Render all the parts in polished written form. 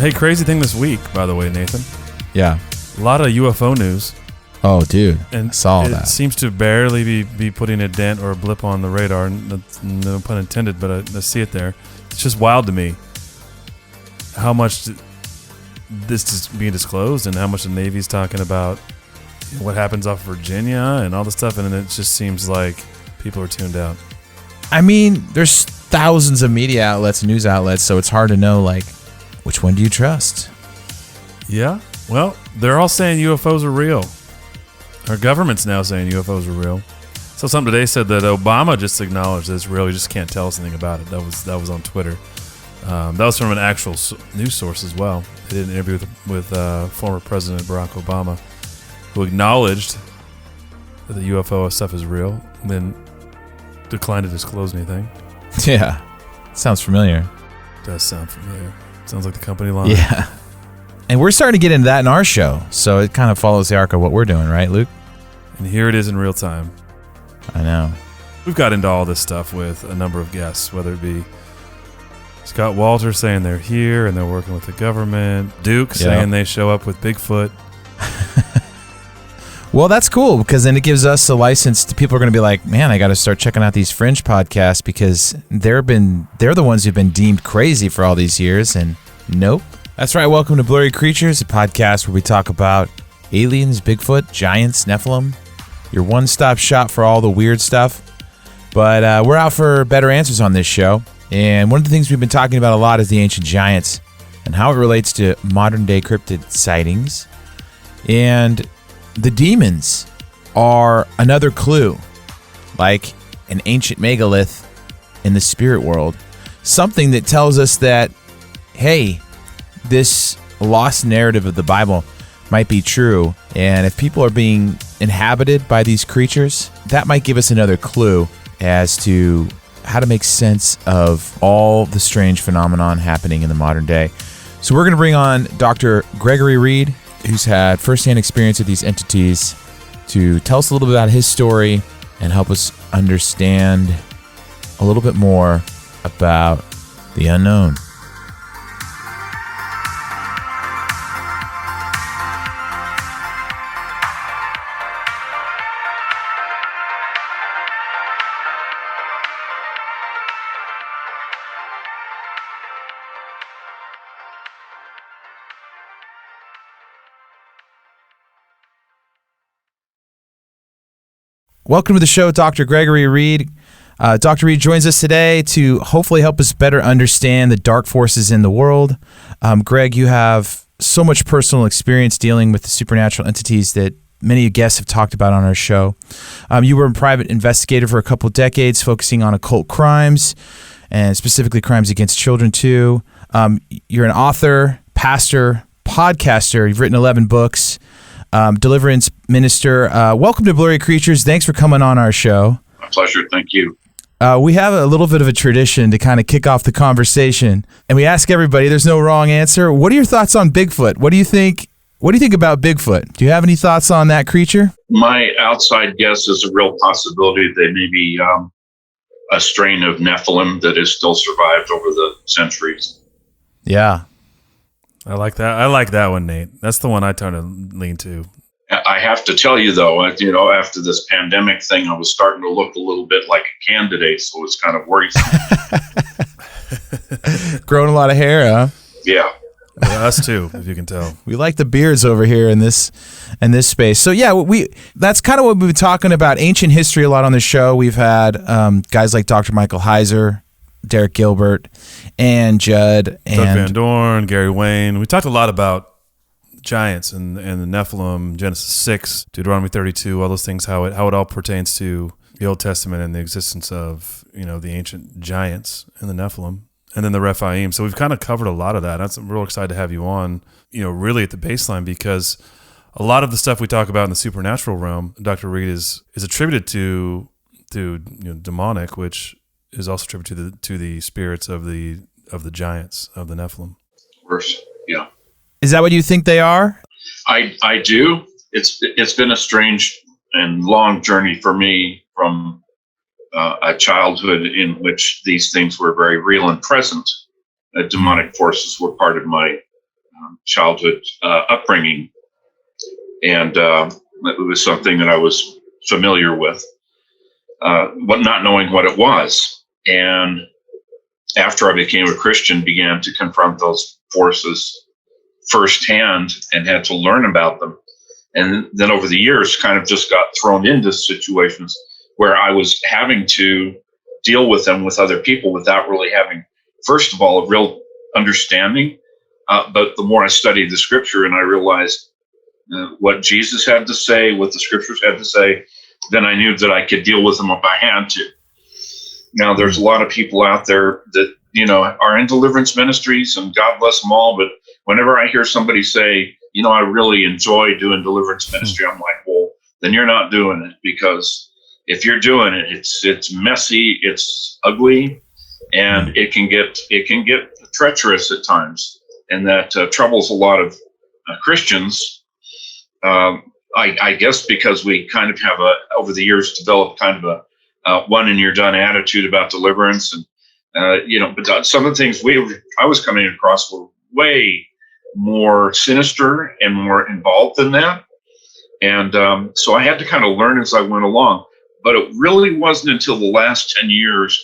Hey, crazy thing this week, by the way, Nathan. Yeah. A lot of UFO news. Oh, dude. And I saw that. It seems to barely be putting a dent or a blip on the radar. No pun intended, but I see it there. It's just wild to me how much this is being disclosed and how much the Navy's talking about what happens off Virginia and all this stuff. And then it just seems like people are tuned out. I mean, there's thousands of media outlets, news outlets, so it's hard to know, like, which one do you trust? Yeah. Well, they're all saying UFOs are real. Our government's now saying UFOs are real. So something today said that Obama just acknowledged that it's real. He just can't tell us anything about it. That was on Twitter. That was from an actual news source as well. They did an interview with former President Barack Obama, who acknowledged that the UFO stuff is real, and then declined to disclose anything. Yeah. Sounds familiar. Does sound familiar. Sounds like the company line. Yeah. And we're starting to get into that in our show, so it kind of follows the arc of what we're doing, right, Luke? And here it is in real time. I know. We've got into all this stuff with a number of guests, whether it be Scott Walter saying they're here and they're working with the government, Duke saying they show up with Bigfoot. Well, that's cool, because then it gives us a license to people are going to be like, man, I got to start checking out these fringe podcasts because they're the ones who've been deemed crazy for all these years, and nope. That's right. Welcome to Blurry Creatures, a podcast where we talk about aliens, Bigfoot, giants, Nephilim, your one-stop shop for all the weird stuff. But we're out for better answers on this show, and one of the things we've been talking about a lot is the ancient giants and how it relates to modern-day cryptid sightings. And the demons are another clue, like an ancient megalith in the spirit world. Something that tells us that, hey, this lost narrative of the Bible might be true. And if people are being inhabited by these creatures, that might give us another clue as to how to make sense of all the strange phenomenon happening in the modern day. So we're going to bring on Dr. Gregory Reid, who's had firsthand experience with these entities, to tell us a little bit about his story and help us understand a little bit more about the unknown. Welcome to the show, Dr. Gregory Reid. Dr. Reid joins us today to hopefully help us better understand the dark forces in the world. Greg, you have so much personal experience dealing with the supernatural entities that many guests have talked about on our show. You were a private investigator for a couple of decades, focusing on occult crimes and specifically crimes against children too. You're an author, pastor, podcaster. You've written 11 books. Deliverance minister. Welcome to Blurry Creatures. Thanks for coming on our show. My pleasure. Thank you. We have a little bit of a tradition to kind of kick off the conversation, and we ask everybody, there's no wrong answer. What are your thoughts on Bigfoot? What do you think about Bigfoot? Do you have any thoughts on that creature? My outside guess is a real possibility they may be a strain of Nephilim that has still survived over the centuries. Yeah. I like that. I like that one, Nate. That's the one I tend to lean to. I have to tell you, though, after this pandemic thing, I was starting to look a little bit like a candidate, so it's kind of worrisome. Growing a lot of hair, huh? Yeah. Well, us too, if you can tell. We like the beards over here in this space. So yeah, that's kind of what we've been talking about, ancient history a lot on the show. We've had guys like Dr. Michael Heiser, Derek Gilbert, and Judd, and Doug Van Dorn, Gary Wayne. We talked a lot about giants and the Nephilim, Genesis 6, Deuteronomy 32, all those things, how it all pertains to the Old Testament and the existence of, the ancient giants and the Nephilim, and then the Rephaim. So we've kind of covered a lot of that. I'm real excited to have you on, really at the baseline, because a lot of the stuff we talk about in the supernatural realm, Dr. Reid, is attributed to demonic, which is also attributed to the spirits of the giants, of the Nephilim. Worse, yeah. Is that what you think they are? I do. It's been a strange and long journey for me from a childhood in which these things were very real and present. Demonic forces were part of my childhood upbringing. And it was something that I was familiar with, but not knowing what it was. And after I became a Christian, began to confront those forces firsthand and had to learn about them. And then over the years, kind of just got thrown into situations where I was having to deal with them with other people without really having, first of all, a real understanding. But the more I studied the scripture and I realized what Jesus had to say, what the scriptures had to say, then I knew that I could deal with them if I had to. Now, there's a lot of people out there that, are in deliverance ministries, and God bless them all. But whenever I hear somebody say, I really enjoy doing deliverance ministry, I'm like, well, then you're not doing it, because if you're doing it, it's messy, it's ugly, and it can get treacherous at times, and that troubles a lot of Christians. I guess because we kind of have over the years developed kind of a one and you're done attitude about deliverance, and but some of the things I was coming across were way more sinister and more involved than that. And so I had to kind of learn as I went along. But it really wasn't until the last 10 years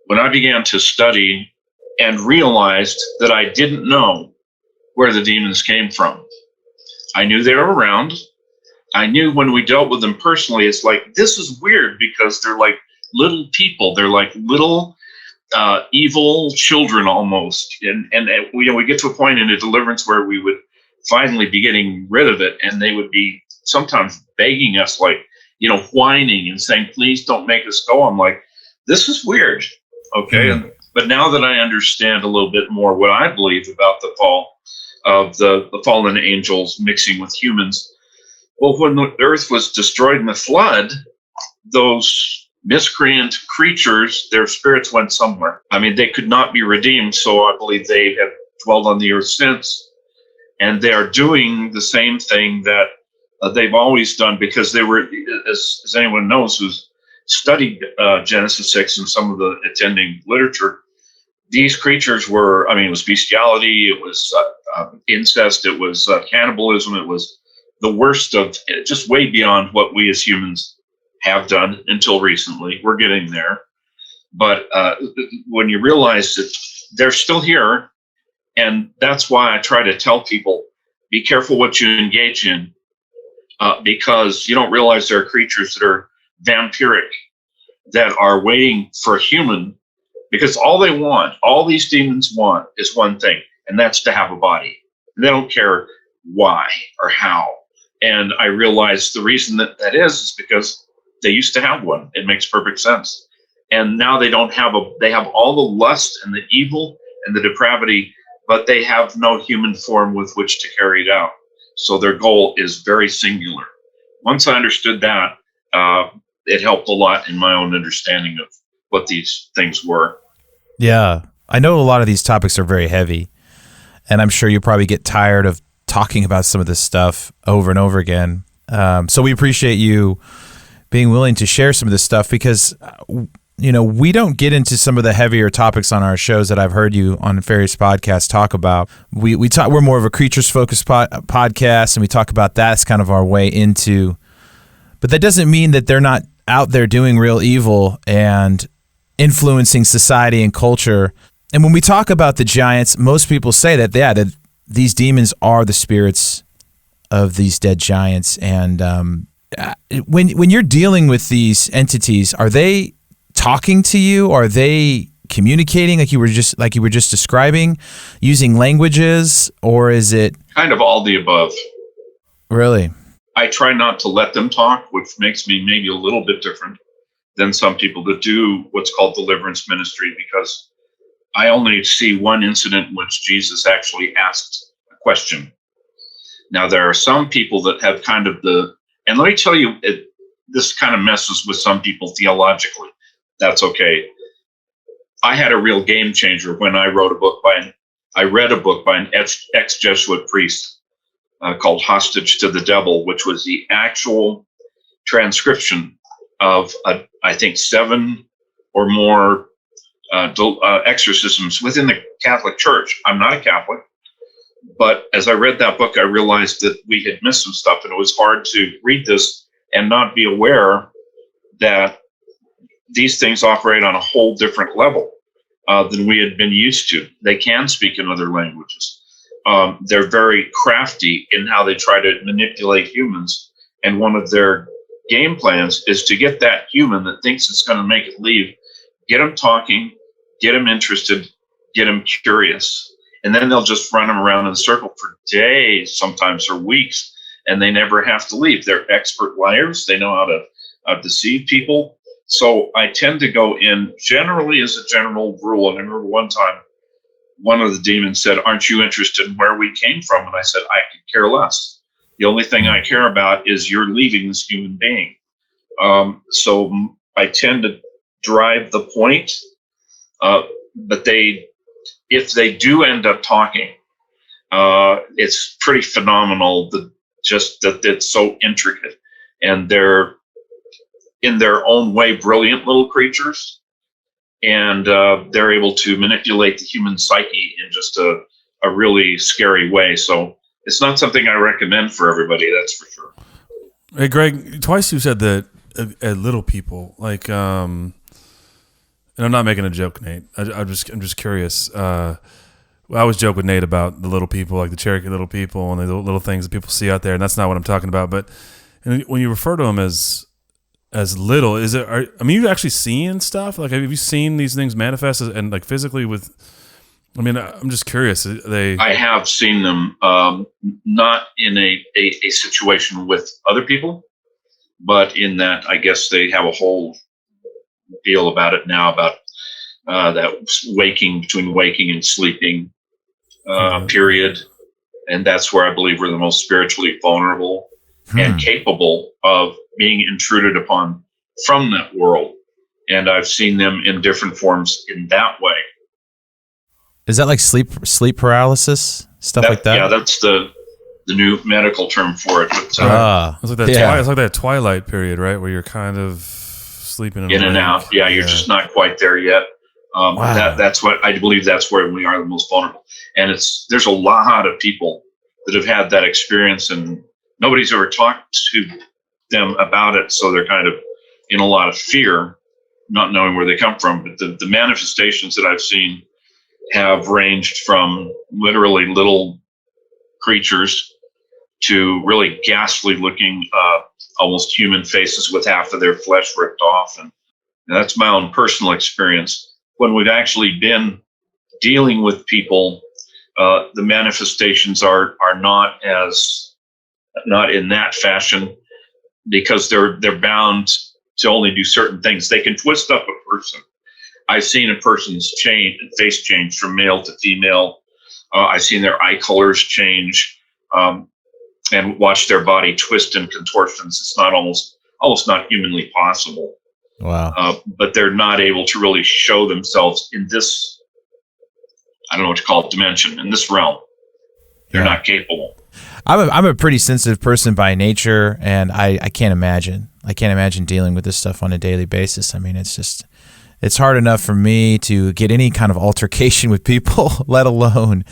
when I began to study and realized that I didn't know where the demons came from. I knew they were around. I knew when we dealt with them personally, it's like, this is weird, because they're like little people. They're like little evil children almost. And we get to a point in a deliverance where we would finally be getting rid of it, and they would be sometimes begging us, like, whining and saying, please don't make us go. I'm like, this is weird. Okay. But now that I understand a little bit more what I believe about the fall of the fallen angels mixing with humans, well, when the earth was destroyed in the flood, those miscreant creatures, their spirits went somewhere. I mean, they could not be redeemed. So I believe they have dwelled on the earth since. And they are doing the same thing that they've always done, because they were, as anyone knows who's studied Genesis 6 and some of the attending literature, these creatures were, it was bestiality, it was incest, it was cannibalism, it was the worst of, just way beyond what we as humans have done until recently. We're getting there. But when you realize that they're still here, and that's why I try to tell people, be careful what you engage in, because you don't realize there are creatures that are vampiric, that are waiting for a human, because all these demons want is one thing, and that's to have a body. And they don't care why or how. And I realize the reason that is because they used to have one. It makes perfect sense. And now they don't have they have all the lust and the evil and the depravity, but they have no human form with which to carry it out. So their goal is very singular. Once I understood that, it helped a lot in my own understanding of what these things were. Yeah. I know a lot of these topics are very heavy, and I'm sure you probably get tired of talking about some of this stuff over and over again. So we appreciate you being willing to share some of this stuff, because we don't get into some of the heavier topics on our shows that I've heard you on various podcasts talk about. We're more of a creatures focused podcast, and we talk about that's kind of our way into, but that doesn't mean that they're not out there doing real evil and influencing society and culture. And when we talk about the giants, most people say that these demons are the spirits of these dead giants. And when you're dealing with these entities, are they talking to you? Are they communicating like you were just describing, using languages, or is it kind of all the above? Really? I try not to let them talk, which makes me maybe a little bit different than some people that do what's called deliverance ministry, because I only see one incident in which Jesus actually asked a question. Now, there are some people that have kind of and let me tell you, this kind of messes with some people theologically. That's okay. I had a real game changer when I read a book by an ex-Jesuit priest called Hostage to the Devil, which was the actual transcription of, I think, 7 or more exorcisms within the Catholic Church. I'm not a Catholic, But as I read that book, I realized that we had missed some stuff, and it was hard to read this and not be aware that these things operate on a whole different level than we had been used to. They can speak in other languages. They're very crafty in how they try to manipulate humans. And one of their game plans is to get that human that thinks it's going to make it leave, get them talking, get them interested, get them curious. And then they'll just run them around in a circle for days, sometimes for weeks, and they never have to leave. They're expert liars. They know how to deceive people. So I tend to go in generally as a general rule. And I remember one time, one of the demons said, "Aren't you interested in where we came from?" And I said, "I could care less. The only thing I care about is you're leaving this human being." So I tend to drive the point, but if they do end up talking, it's pretty phenomenal that it's so intricate, and they're in their own way brilliant little creatures, and they're able to manipulate the human psyche in just a really scary way. So it's not something I recommend for everybody, that's for sure. Hey, Greg, twice you said that little people, like, and I'm not making a joke, Nate. I'm just curious. I always joke with Nate about the little people, like the Cherokee little people and the little things that people see out there, and that's not what I'm talking about. But when you refer to them as little, you've actually seen stuff? Like, have you seen these things manifest and like physically with? I mean, I'm just curious. I have seen them, not in a situation with other people, but in that I guess they have a whole deal about it now about that between waking and sleeping period, and that's where I believe we're the most spiritually vulnerable and capable of being intruded upon from that world. And I've seen them in different forms in that way. Is that like sleep paralysis, stuff like that? Yeah, that's the new medical term for it. But, it's like that. It's like that twilight period, right, where you're kind of sleeping in and out. Yeah, you're just not quite there yet. Wow. That's what I believe. That's where we are the most vulnerable. And there's a lot of people that have had that experience, and nobody's ever talked to them about it. So they're kind of in a lot of fear, not knowing where they come from. But the manifestations that I've seen have ranged from literally little creatures to really ghastly looking, almost human faces with half of their flesh ripped off. And that's my own personal experience. When we've actually been dealing with people, the manifestations are not in that fashion, because they're bound to only do certain things. They can twist up a person. I've seen a person's face change from male to female. I've seen their eye colors change, and watch their body twist in contortions. It's not almost not humanly possible. Wow. But they're not able to really show themselves in this, I don't know what to call it, dimension, in this realm. They're not capable. I'm a pretty sensitive person by nature, and I can't imagine. I can't imagine dealing with this stuff on a daily basis. I mean, it's hard enough for me to get any kind of altercation with people, let alone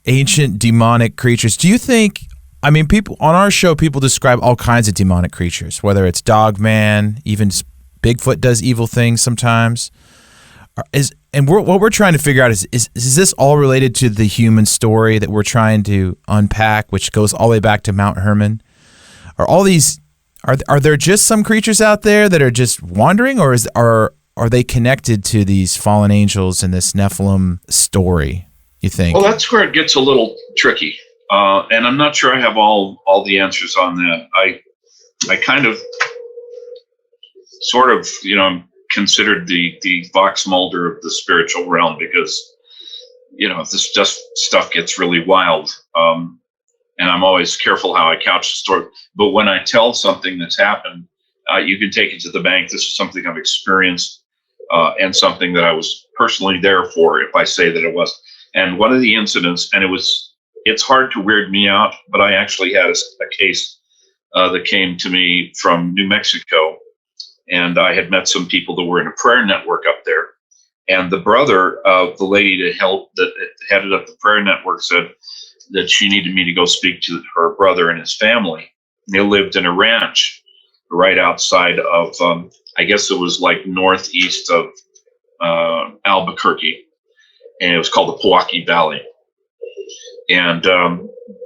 ancient demonic creatures. Do you think, I mean, people on our show, people describe all kinds of demonic creatures, whether it's Dogman, even Bigfoot does evil things sometimes. What we're trying to figure out is this all related to the human story that we're trying to unpack, which goes all the way back to Mount Hermon? Are there just some creatures out there that are just wandering, or are they connected to these fallen angels in this Nephilim story, you think? Well, that's where it gets a little tricky. And I'm not sure I have all the answers on that. I kind of sort of, considered the Vox Mulder of the spiritual realm, because, this stuff gets really wild. And I'm always careful how I couch the story. But when I tell something that's happened, you can take it to the bank. This is something I've experienced, and something that I was personally there for, if I say that it was. And one of the incidents, and it's hard to weird me out, but I actually had a case that came to me from New Mexico, and I had met some people that were in a prayer network up there, And the brother of the lady that headed up the prayer network said that she needed me to go speak to her brother and his family. They lived in a ranch right outside of, I guess it was like northeast of Albuquerque, and it was called the Pewaukee Valley. And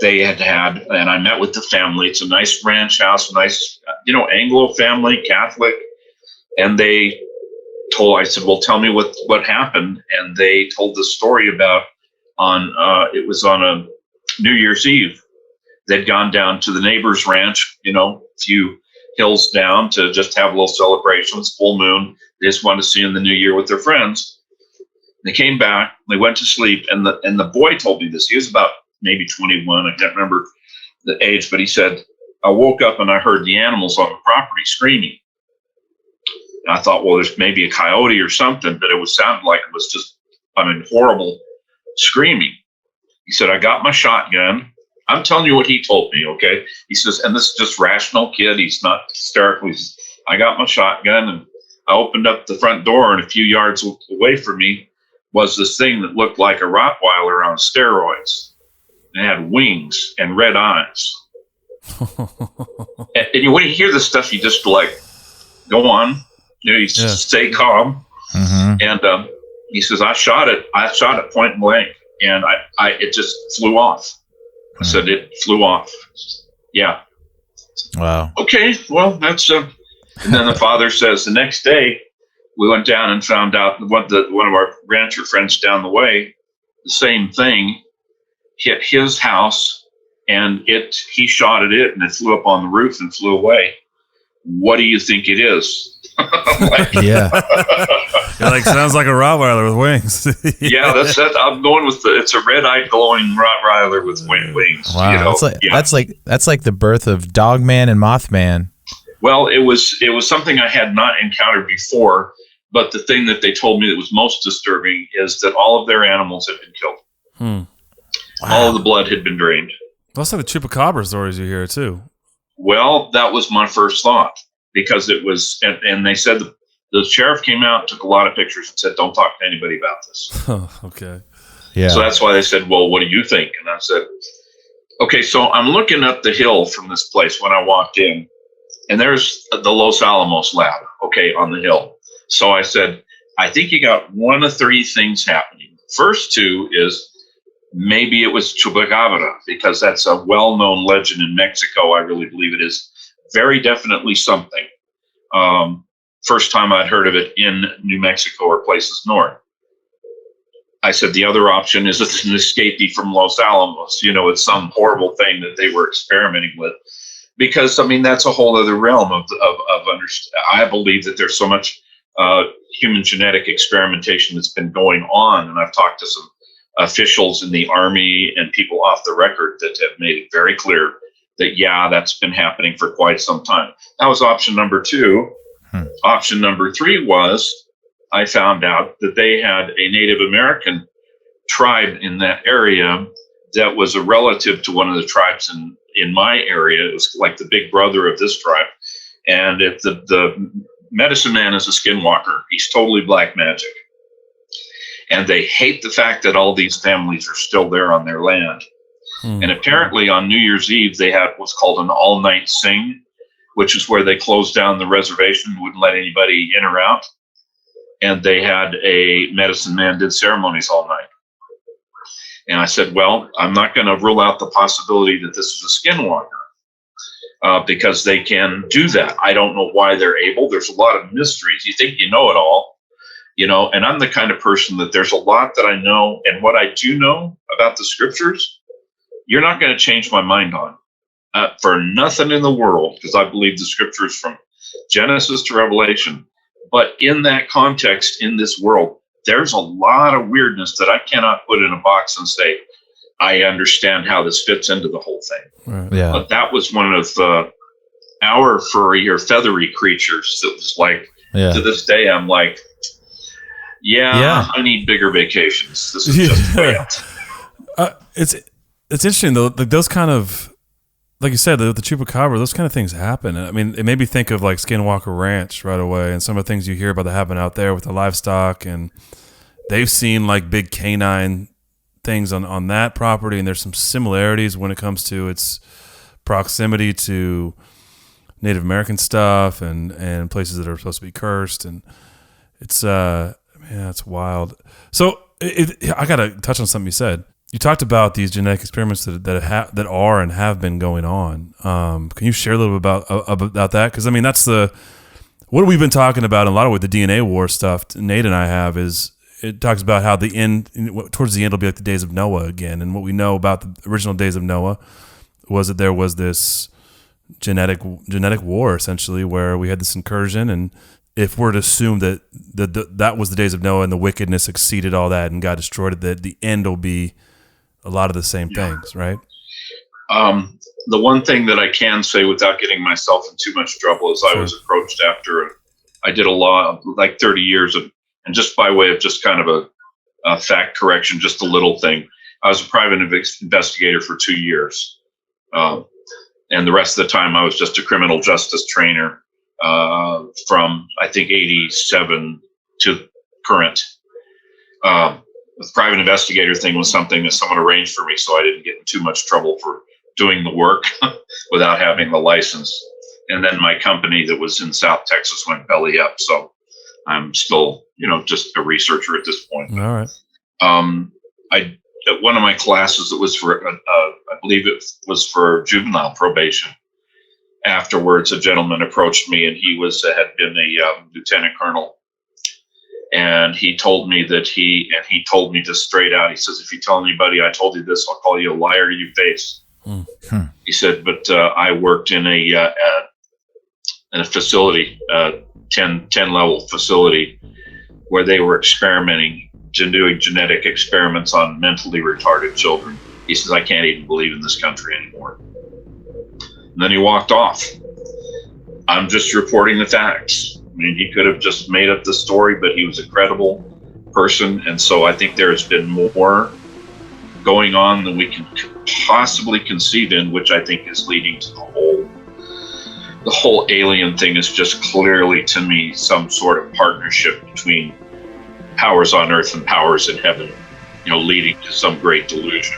they had, and I met with the family. It's a nice ranch house, nice, Anglo family, Catholic. And I said, well, tell me what happened. And they told the story about it was on a New Year's Eve. They'd gone down to the neighbor's ranch, a few hills down to just have a little celebrations, full moon. They just wanted to see in the new year with their friends. They came back, they went to sleep, and the boy told me this. He was about maybe 21. I can't remember the age, but he said, I woke up and I heard the animals on the property screaming. And I thought, well, there's maybe a coyote or something, but it sounded like it was just, horrible screaming. He said, I got my shotgun. I'm telling you what he told me, okay? He says, and this is just rational kid. He's not hysterical. He says, I got my shotgun and I opened up the front door, and a few yards away from me was this thing that looked like a Rottweiler on steroids. It had wings and red eyes. and when you hear this stuff, you just go on. You just stay calm. Mm-hmm. And he says, I shot it point blank, and it just flew off. I said, it flew off. Yeah. Wow. Okay, well, that's and then the father says the next day we went down and found out one of our rancher friends down the way, the same thing hit his house, and he shot at it, and it flew up on the roof and flew away. What do you think it is? Yeah. Sounds like a Rottweiler with wings. Yeah, that's that. I'm going with it's a red-eyed glowing Rottweiler with wings. Wow, that's like the birth of Dogman and Mothman. Well, it was something I had not encountered before, but the thing that they told me that was most disturbing is that all of their animals had been killed. Wow. All of the blood had been drained. That's like the chupacabra stories you hear too. Well, that was my first thought, because it was, and they said the sheriff came out, took a lot of pictures, and said, don't talk to anybody about this. Oh, okay. Yeah. So that's why they said, well, what do you think? And I said, okay, so I'm looking up the hill from this place when I walked in, and there's the Los Alamos lab, okay, on the hill. So I said, I think you got one of three things happening. First two is maybe it was Chupacabra, because that's a well-known legend in Mexico. I really believe it is very definitely something. First time I'd heard of it in New Mexico or places north. I said the other option is it's an escapee from Los Alamos. It's some horrible thing that they were experimenting with. Because, that's a whole other realm of understanding. I believe that there's so much human genetic experimentation that's been going on. And I've talked to some officials in the Army and people off the record that have made it very clear that, that's been happening for quite some time. That was option number two. Option number three was I found out that they had a Native American tribe in that area that was a relative to one of the tribes in my area. It was like the big brother of this tribe. And the medicine man is a skinwalker. He's totally black magic. And they hate the fact that all these families are still there on their land. And apparently on New Year's Eve, they had what's called an all-night sing, which is where they closed down the reservation, wouldn't let anybody in or out. And they had a medicine man did ceremonies all night. And I said, well, I'm not going to rule out the possibility that this is a skinwalker, because they can do that. I don't know why they're able. There's a lot of mysteries. You think you know it all. And I'm the kind of person that there's a lot that I know, and what I do know about the scriptures, you're not going to change my mind on for nothing in the world, because I believe the scriptures from Genesis to Revelation. But in that context, in this world, there's a lot of weirdness that I cannot put in a box and say, I understand how this fits into the whole thing. Right. Yeah. But that was one of our furry or feathery creatures that was like, to this day, I'm like, I need bigger vacations. This is just It's interesting though. Like those kind of, like you said, the chupacabra, those kind of things happen. It made me think of like Skinwalker Ranch right away, and some of the things you hear about that happen out there with the livestock and they've seen like big canine things on that property, and there's some similarities when it comes to its proximity to Native American stuff and places that are supposed to be cursed, and it's it's wild. So I gotta touch on something you said. You talked about these genetic experiments that are and have been going on. Can you share a little bit about that? Because I mean, that's what we've been talking about a lot of with the DNA war stuff. Nate and I have is it talks about how the end towards the end will be like the days of Noah again, and what we know about the original days of Noah was that there was this genetic war essentially where we had this incursion, and if we're to assume that that was the days of Noah and the wickedness exceeded all that and God destroyed it, that the end will be a lot of the same things, right? The one thing that I can say without getting myself in too much trouble is I was approached after I did a law, like 30 years of, and just by way of just kind of a fact correction, just a little thing. I was a private investigator for 2 years. And the rest of the time I was just a criminal justice trainer from, I think, 87 to current. The private investigator thing was something that someone arranged for me, so I didn't get in too much trouble for doing the work without having the license. And then my company that was in South Texas went belly up, so I'm still, just a researcher at this point. All right. At one of my classes, it was for, I believe it was for juvenile probation. Afterwards, a gentleman approached me, and he had been a lieutenant colonel. And he told me he told me just straight out, he says, if you tell anybody I told you this, I'll call you a liar to your face. Mm-hmm. He said, but I worked in a facility, 10 level facility, where they were experimenting, doing genetic experiments on mentally retarded children. He says, I can't even believe in this country anymore. And then he walked off. I'm just reporting the facts. I mean, he could have just made up the story, but he was a credible person. And so I think there's been more going on than we can possibly conceive in, which I think is leading to the whole alien thing is just clearly, to me, some sort of partnership between powers on earth and powers in heaven, leading to some great delusion.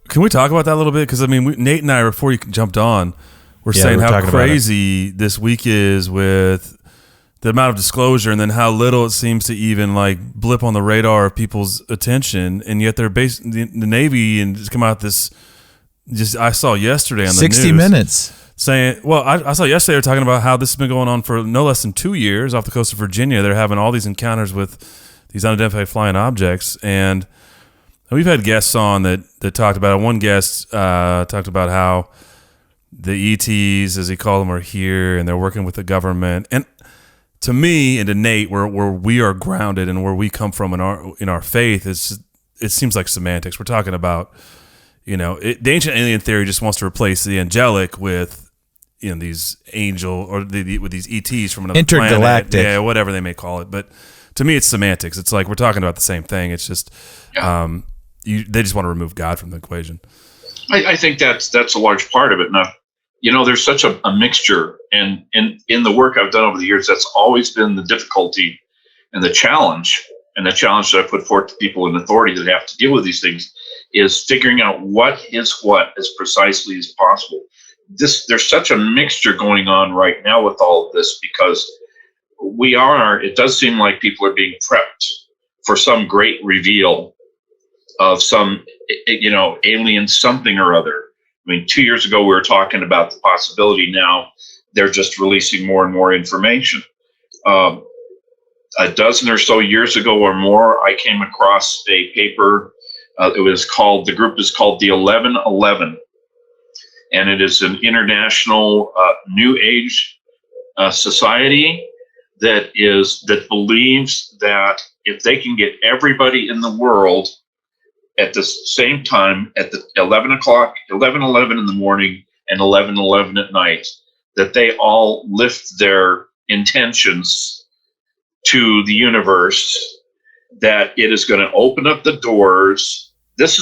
Can we talk about that a little bit? Because I mean, Nate and I, before you jumped on, were saying how crazy this week is with the amount of disclosure, and then how little it seems to even like blip on the radar of people's attention, and yet they're the Navy and just come out this. I saw yesterday on the 60 news Minutes saying, well, I saw yesterday they're talking about how this has been going on for no less than 2 years off the coast of Virginia. They're having all these encounters with these unidentified flying objects, and we've had guests on that talked about it. One guest talked about how the ETs, as he called them, are here and they're working with the government. And to me and to Nate, where we are grounded and where we come from in our faith, it seems like semantics. We're talking about, the ancient alien theory just wants to replace the angelic with these angel or with these ETs from another intergalactic planet, yeah, whatever they may call it. But to me, it's semantics. It's like we're talking about the same thing. It's just. Yeah. They just want to remove God from the equation. I think that's a large part of it. Now, there's such a mixture, and in the work I've done over the years, that's always been the difficulty and the challenge that I put forth to people in authority that have to deal with these things is figuring out what is what as precisely as possible. There's such a mixture going on right now with all of this because it does seem like people are being prepped for some great reveal of some, alien something or other. I mean, 2 years ago, we were talking about the possibility. Now they're just releasing more and more information. A dozen or so years ago or more, I came across a paper. The group is called the 1111. And it is an international New Age society that believes that if they can get everybody in the world at the same time at the 11:11 in the morning and 11:11 at night, that they all lift their intentions to the universe, that it is going to open up the doors. This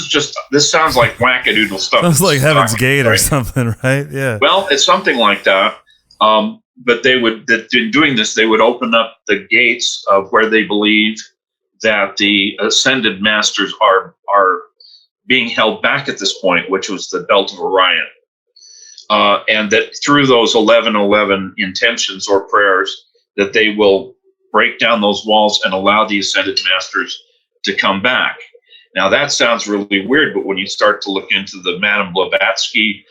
sounds like wackadoodle stuff. Sounds like Heaven's Gate or something, right? Yeah. Well, it's something like that. But in doing this, they would open up the gates of where they believe that the ascended masters are being held back at this point, which was the belt of Orion. And that through those 1111 intentions or prayers, that they will break down those walls and allow the ascended masters to come back. Now, that sounds really weird, but when you start to look into the Madame Blavatsky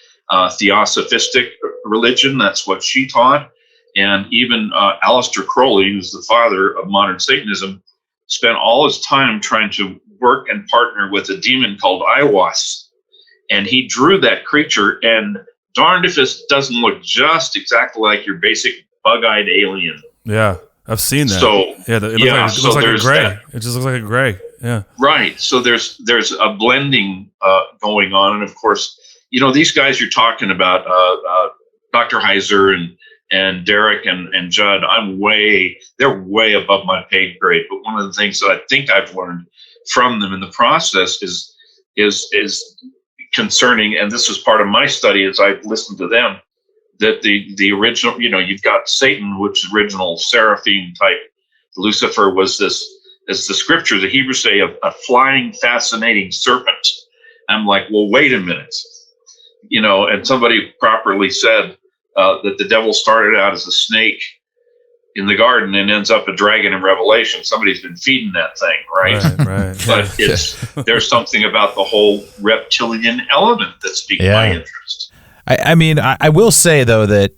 theosophistic religion, that's what she taught. And even Aleister Crowley, who's the father of modern Satanism, spent all his time trying to work and partner with a demon called Aiwass. And he drew that creature, and darned if it doesn't look just exactly like your basic bug-eyed alien. Yeah, I've seen that. So it looks like a gray. That. It just looks like a gray. Yeah. Right. So there's a blending going on, and of course, these guys you're talking about, Dr. Heiser and Derek and Judd. They're way above my pay grade. But one of the things that I think I've learned from them in the process is concerning, and this was part of my study as I've listened to them, that the original, you've got Satan, which is original seraphim type. Lucifer was this, as the scripture, the Hebrews say, a flying, fascinating serpent. I'm like, well, wait a minute. And somebody properly said that the devil started out as a snake in the garden and ends up a dragon in Revelation. Somebody's been feeding that thing, right? Right. But there's something about the whole reptilian element that's piqued my interest. I mean, I will say, though, that,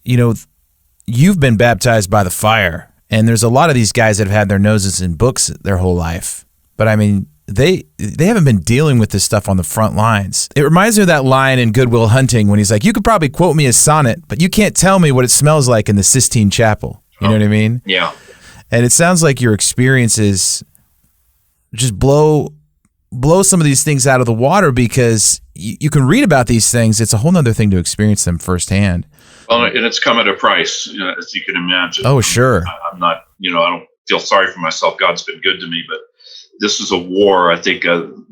you've been baptized by the fire, and there's a lot of these guys that have had their noses in books their whole life. But, I mean, they haven't been dealing with this stuff on the front lines. It reminds me of that line in Good Will Hunting when he's like, you could probably quote me a sonnet, but you can't tell me what it smells like in the Sistine Chapel. You know what I mean? Yeah. And it sounds like your experiences just blow some of these things out of the water, because you can read about these things. It's a whole nother thing to experience them firsthand. Well, and it's come at a price, as you can imagine. Oh, sure. I'm not, I don't feel sorry for myself. God's been good to me, but this is a war. I think the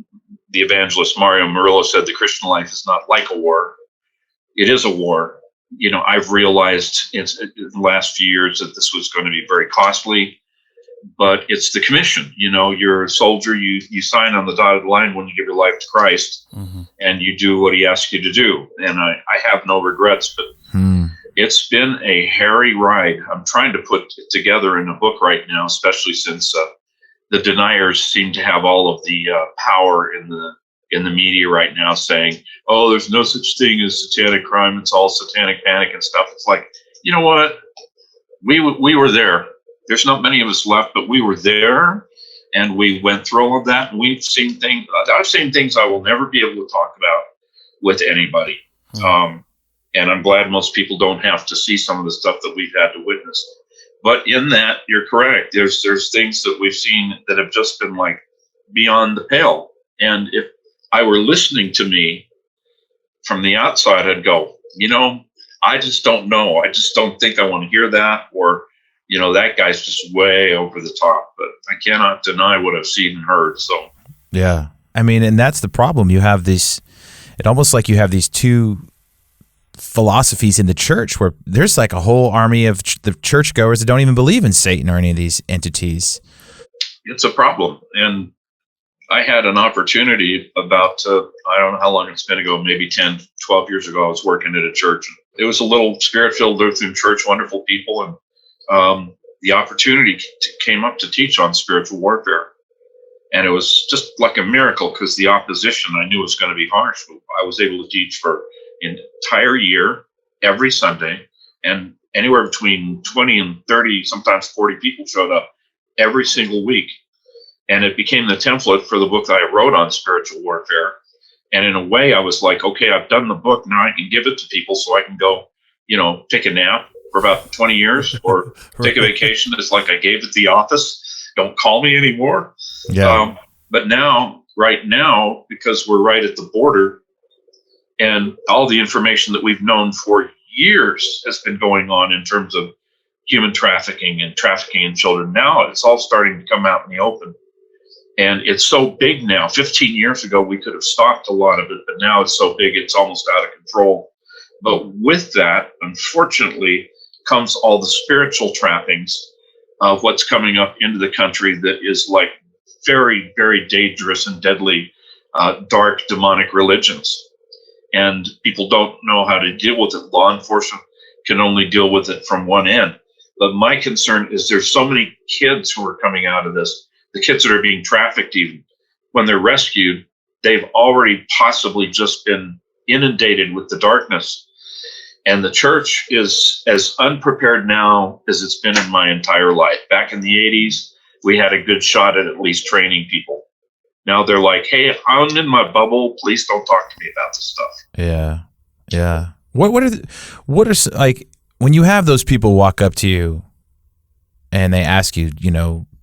evangelist Mario Murillo said the Christian life is not like a war. It is a war. I've realized in the last few years that this was going to be very costly, but it's the commission. You're a soldier. You sign on the dotted line when you give your life to Christ, and you do what he asks you to do. And I have no regrets, but it's been a hairy ride. I'm trying to put it together in a book right now, especially since the deniers seem to have all of the power in the media right now, saying, oh, there's no such thing as satanic crime. It's all satanic panic and stuff. It's like, you know what? We were there. There's not many of us left, but we were there, and we went through all of that. And we've seen things. I've seen things I will never be able to talk about with anybody. And I'm glad most people don't have to see some of the stuff that we've had to witness. But in that, you're correct. There's things that we've seen that have just been like beyond the pale. And if I were listening to me from the outside, I'd go, I just don't know. I just don't think I want to hear that. Or, that guy's just way over the top. But I cannot deny what I've seen and heard. So, yeah. I mean, and that's the problem. You have this, it almost like you have these two philosophies in the church where there's like a whole army of the churchgoers that don't even believe in Satan or any of these entities. It's a problem. And I had an opportunity about, I don't know how long it's been ago, maybe 10, 12 years ago. I was working at a church. It was a little spirit-filled Lutheran church, wonderful people. And the opportunity came up to teach on spiritual warfare. And it was just like a miracle, because the opposition I knew was going to be harsh. I was able to teach for an entire year, every Sunday, and anywhere between 20 and 30, sometimes 40 people showed up every single week. And it became the template for the book that I wrote on spiritual warfare. And in a way, I was like, okay, I've done the book. Now I can give it to people so I can go, take a nap for about 20 years or take a vacation. It's like I gave it the office. Don't call me anymore. Yeah. But now, right now, because we're right at the border, and all the information that we've known for years has been going on in terms of human trafficking and trafficking in children. Now it's all starting to come out in the open. And it's so big now. 15 years ago, we could have stopped a lot of it, but now it's so big, it's almost out of control. But with that, unfortunately, comes all the spiritual trappings of what's coming up into the country that is like very, very dangerous and deadly, dark, demonic religions. And people don't know how to deal with it. Law enforcement can only deal with it from one end. But my concern is there's so many kids who are coming out of this. The kids that are being trafficked, even when they're rescued, they've already possibly just been inundated with the darkness. And the church is as unprepared now as it's been in my entire life. Back in the 80s, we had a good shot at least training people. Now they're like, hey, I'm in my bubble. Please don't talk to me about this stuff. Yeah. Yeah. What are like, when you have those people walk up to you and they ask you,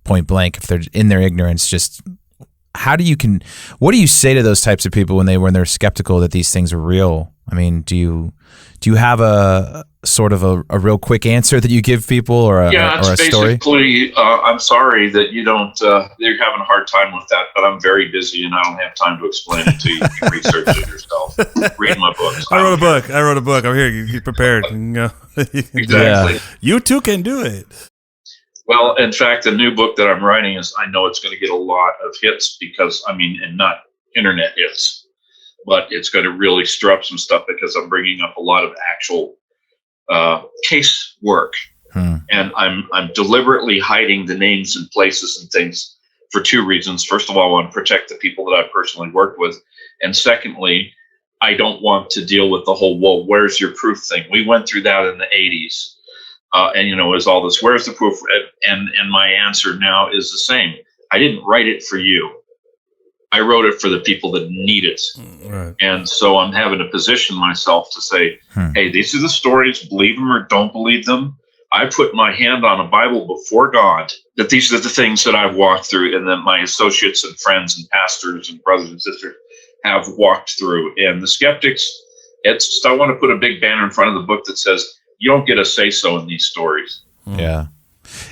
point blank, if they're in their ignorance, just what do you say to those types of people when they're skeptical that these things are real? I mean, do you have a sort of a real quick answer that you give people, or a story? Basically, I'm sorry that you don't, you're having a hard time with that, but I'm very busy and I don't have time to explain it to you. You can research it yourself. Read my books. I wrote a book. I'm here. You get prepared. Exactly. Yeah. You too can do it. Well, in fact, the new book that I'm writing I know it's going to get a lot of hits and not internet hits, but it's going to really stir up some stuff because I'm bringing up a lot of actual case work. And I'm deliberately hiding the names and places and things for two reasons. First of all, I want to protect the people that I personally worked with. And secondly, I don't want to deal with the whole, well, where's your proof thing? We went through that in the 80s. Is all this, where's the proof? And my answer now is the same. I didn't write it for you. I wrote it for the people that need it. Right. And so I'm having to position myself to say, hey, these are the stories, believe them or don't believe them. I put my hand on a Bible before God, that these are the things that I've walked through and that my associates and friends and pastors and brothers and sisters have walked through. And the skeptics, I want to put a big banner in front of the book that says, you don't get a say-so in these stories. Yeah.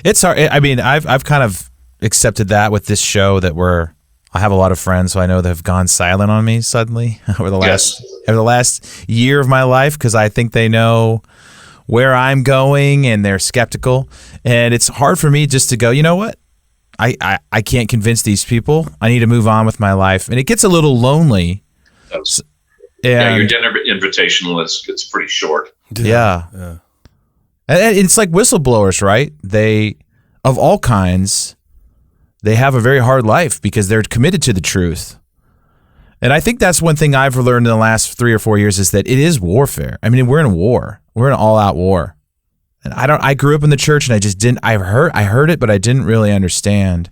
It's hard. I mean, I've kind of accepted that with this show I have a lot of friends who I know that have gone silent on me suddenly over the last year of my life, because I think they know where I'm going and they're skeptical. And it's hard for me just to go, you know what? I can't convince these people. I need to move on with my life. And it gets a little lonely. Your dinner invitation list gets pretty short. Yeah. And it's like whistleblowers, right? They, of all kinds, they have a very hard life because they're committed to the truth. And I think that's one thing I've learned in the last 3 or 4 years is that it is warfare. I mean, we're in a war. We're in an all-out war. And I grew up in the church and I heard it, but I didn't really understand.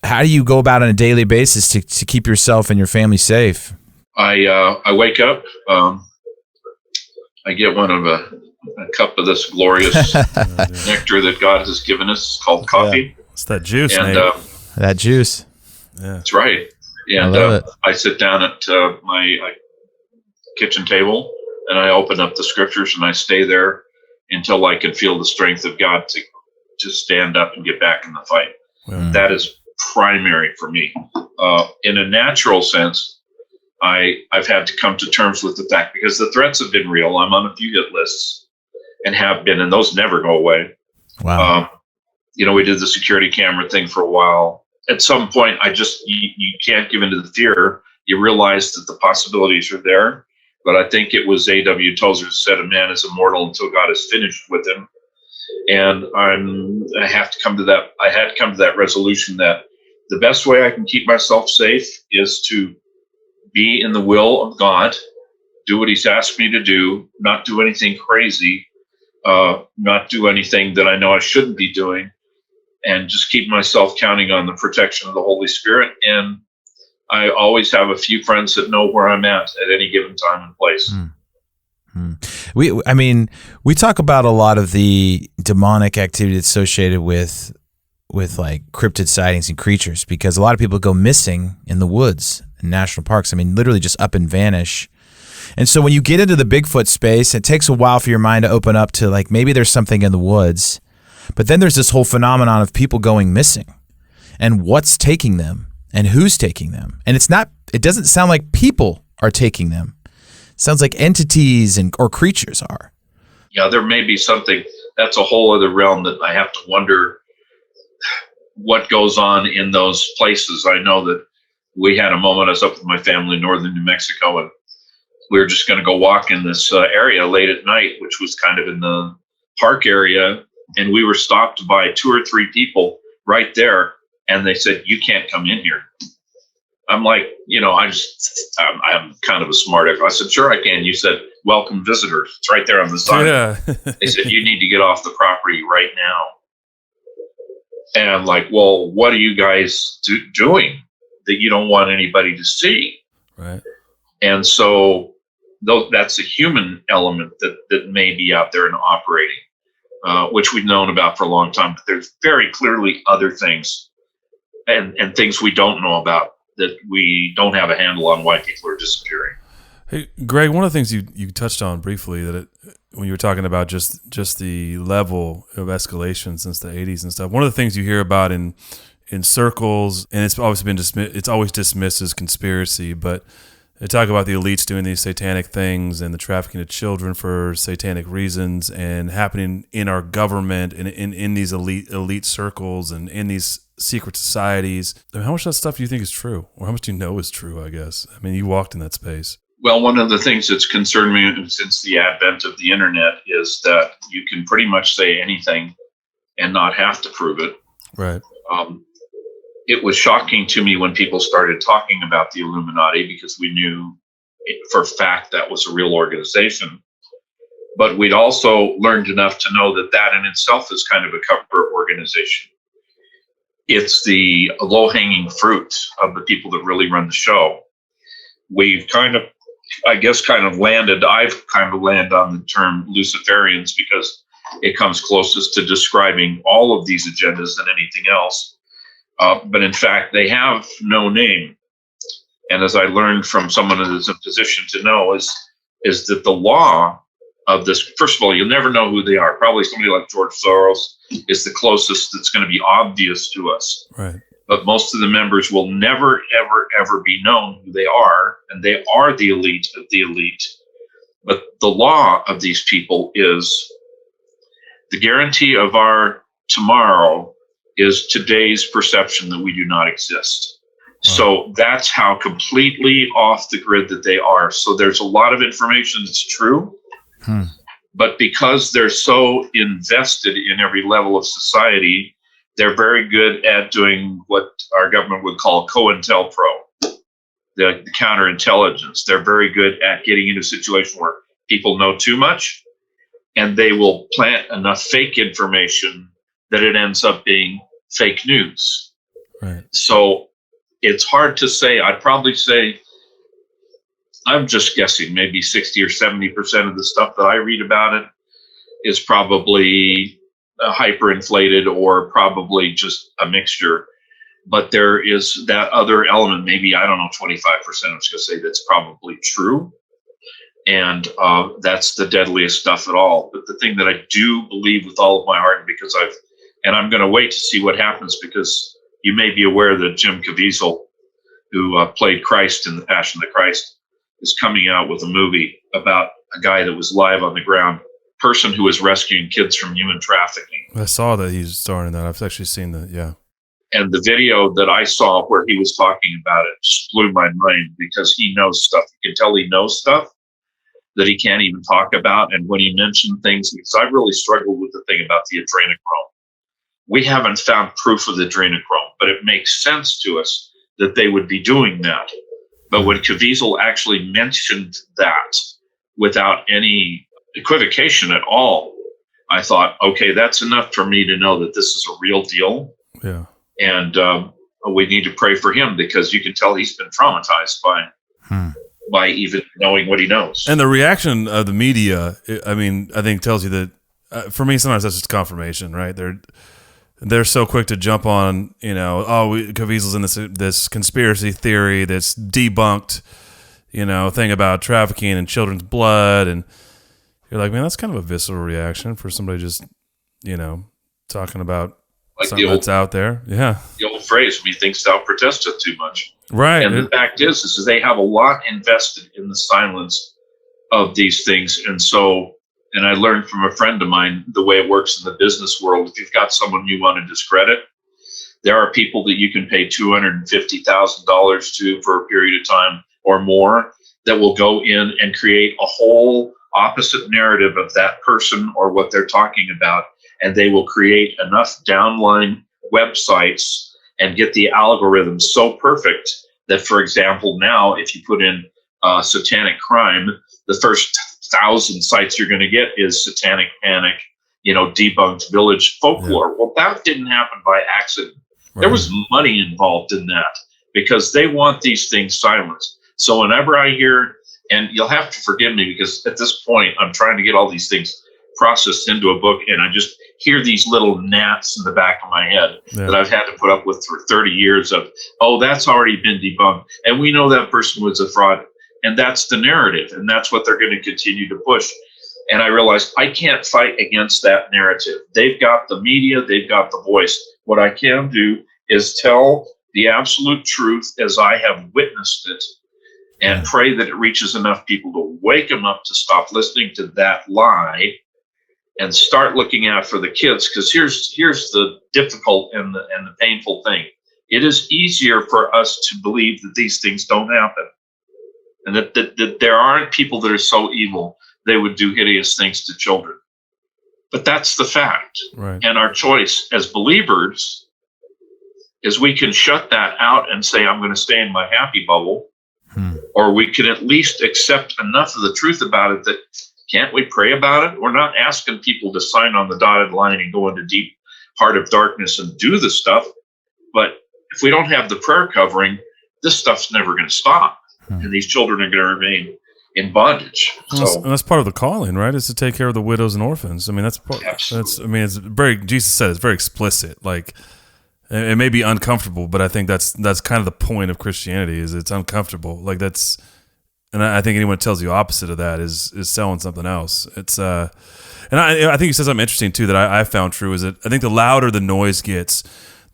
How do you go about on a daily basis to keep yourself and your family safe? I wake up, I get one of a cup of this glorious nectar that God has given us called coffee. Yeah. It's that juice, and that juice. Yeah. That's right. And I sit down at my kitchen table and I open up the scriptures and I stay there until I can feel the strength of God to stand up and get back in the fight. That is primary for me. In a natural sense, I've had to come to terms with the fact, because the threats have been real. I'm on a few hit lists and have been, and those never go away. Wow. We did the security camera thing for a while. At some point, you can't give into the fear. You realize that the possibilities are there. But I think it was A.W. Tozer who said, a man is immortal until God is finished with him. And I had to come to that resolution that the best way I can keep myself safe is to be in the will of God, do what he's asked me to do, not do anything crazy, not do anything that I know I shouldn't be doing, and just keep myself counting on the protection of the Holy Spirit. And I always have a few friends that know where I'm at any given time and place. We talk about a lot of the demonic activity associated with like cryptid sightings and creatures, because a lot of people go missing in the woods and national parks. I mean, literally just up and vanish. And so when you get into the Bigfoot space, it takes a while for your mind to open up to like, maybe there's something in the woods. But then there's this whole phenomenon of people going missing and what's taking them and who's taking them. And it doesn't sound like people are taking them. It sounds like entities or creatures are. Yeah, there may be something. That's a whole other realm that I have to wonder what goes on in those places. I know that we had a moment, I was up with my family in northern New Mexico, and we were just going to go walk in this area late at night, which was kind of in the park area. And we were stopped by 2 or 3 people right there. And they said, "You can't come in here." I'm like, I'm kind of a smart aleck. I said, "Sure I can." You said, "Welcome visitors." It's right there on the sign. Yeah. They said, "You need to get off the property right now." And I'm like, well, what are you guys doing that you don't want anybody to see? Right. And so that's a human element that may be out there and operating, which we've known about for a long time. But there's very clearly other things and things we don't know about, that we don't have a handle on why people are disappearing. Hey, Greg, one of the things you touched on briefly when you were talking about just the level of escalation since the 80s and stuff. One of the things you hear about in circles, and it's always dismissed as conspiracy, but they talk about the elites doing these satanic things and the trafficking of children for satanic reasons, and happening in our government and in these elite circles and in these secret societies. I mean, how much of that stuff do you think is true, or how much do you know is true? I guess. I mean, you walked in that space. Well, one of the things that's concerned me since the advent of the internet is that you can pretty much say anything and not have to prove it. Right. It was shocking to me when people started talking about the Illuminati, because we knew for a fact that was a real organization. But we'd also learned enough to know that in itself is kind of a cover organization. It's the low-hanging fruit of the people that really run the show. We've I've kind of landed on the term Luciferians, because it comes closest to describing all of these agendas than anything else. But in fact, they have no name. And as I learned from someone who's in a position to know, is that the law of this, first of all, you'll never know who they are. Probably somebody like George Soros is the closest that's going to be obvious to us. Right. But most of the members will never, ever, ever be known who they are. And they are the elite of the elite. But the law of these people is the guarantee of our tomorrow is today's perception that we do not exist. Wow. So that's how completely off the grid that they are. So there's a lot of information that's true. But because they're so invested in every level of society, they're very good at doing what our government would call COINTELPRO, the counterintelligence. They're very good at getting into a situation where people know too much, and they will plant enough fake information that it ends up being fake news. Right. So it's hard to say. I'd probably say, I'm just guessing, maybe 60 or 70% of the stuff that I read about it is probably hyperinflated or probably just a mixture. But there is that other element, maybe, 25%, I was going to say, that's probably true. And that's the deadliest stuff at all. But the thing that I do believe with all of my heart, because I'm going to wait to see what happens, because you may be aware that Jim Caviezel, who played Christ in The Passion of the Christ, is coming out with a movie about a guy that was live on the ground, person who was rescuing kids from human trafficking. I saw that he's starring in that. I've actually seen that, yeah. And the video that I saw where he was talking about it just blew my mind, because he knows stuff. You can tell he knows stuff that he can't even talk about. And when he mentioned things, because I really struggled with the thing about the adrenochrome. We haven't found proof of the adrenochrome, but it makes sense to us that they would be doing that. But when Caviezel actually mentioned that without any equivocation at all, I thought, okay, that's enough for me to know that this is a real deal. Yeah. And we need to pray for him, because you can tell he's been traumatized by even knowing what he knows. And the reaction of the media, I think tells you that, for me, sometimes that's just confirmation, right? They're so quick to jump on, Caviezel's in this conspiracy theory that's debunked, thing about trafficking and children's blood. And you're like, man, that's kind of a visceral reaction for somebody just, talking about like something that's out there. Yeah. The old phrase, methinks thou protesteth too much. Right. And the fact is they have a lot invested in the silence of these things. And so, and I learned from a friend of mine, the way it works in the business world, if you've got someone you want to discredit, there are people that you can pay $250,000 to for a period of time or more that will go in and create a whole opposite narrative of that person or what they're talking about. And they will create enough downline websites and get the algorithm so perfect that, for example, now if you put in satanic crime, the first 1,000 sites you're going to get is satanic panic, debunked village folklore. Yeah. Well, that didn't happen by accident. Right. There was money involved in that because they want these things silenced. So whenever I hear, and you'll have to forgive me because at this point I'm trying to get all these things processed into a book, and I just hear these little gnats in the back of my head that I've had to put up with for 30 years of, oh, that's already been debunked. And we know that person was a fraud. And that's the narrative. And that's what they're going to continue to push. And I realized I can't fight against that narrative. They've got the media. They've got the voice. What I can do is tell the absolute truth as I have witnessed it and pray that it reaches enough people to wake them up to stop listening to that lie and start looking out for the kids. Because here's the difficult and the painful thing. It is easier for us to believe that these things don't happen. And that there aren't people that are so evil they would do hideous things to children. But that's the fact. Right. And our choice as believers is we can shut that out and say, I'm going to stay in my happy bubble. Or we can at least accept enough of the truth about it that can't we pray about it? We're not asking people to sign on the dotted line and go into deep heart of darkness and do the stuff. But if we don't have the prayer covering, this stuff's never going to stop. And these children are going to remain in bondage. So that's part of the calling, right? Is to take care of the widows and orphans. I mean, it's very, Jesus said it's very explicit. Like, it may be uncomfortable, but I think that's kind of the point of Christianity is it's uncomfortable. Like and I think anyone that tells you opposite of that is selling something else. It's, and I think you said something interesting too that I found true is that I think the louder the noise gets,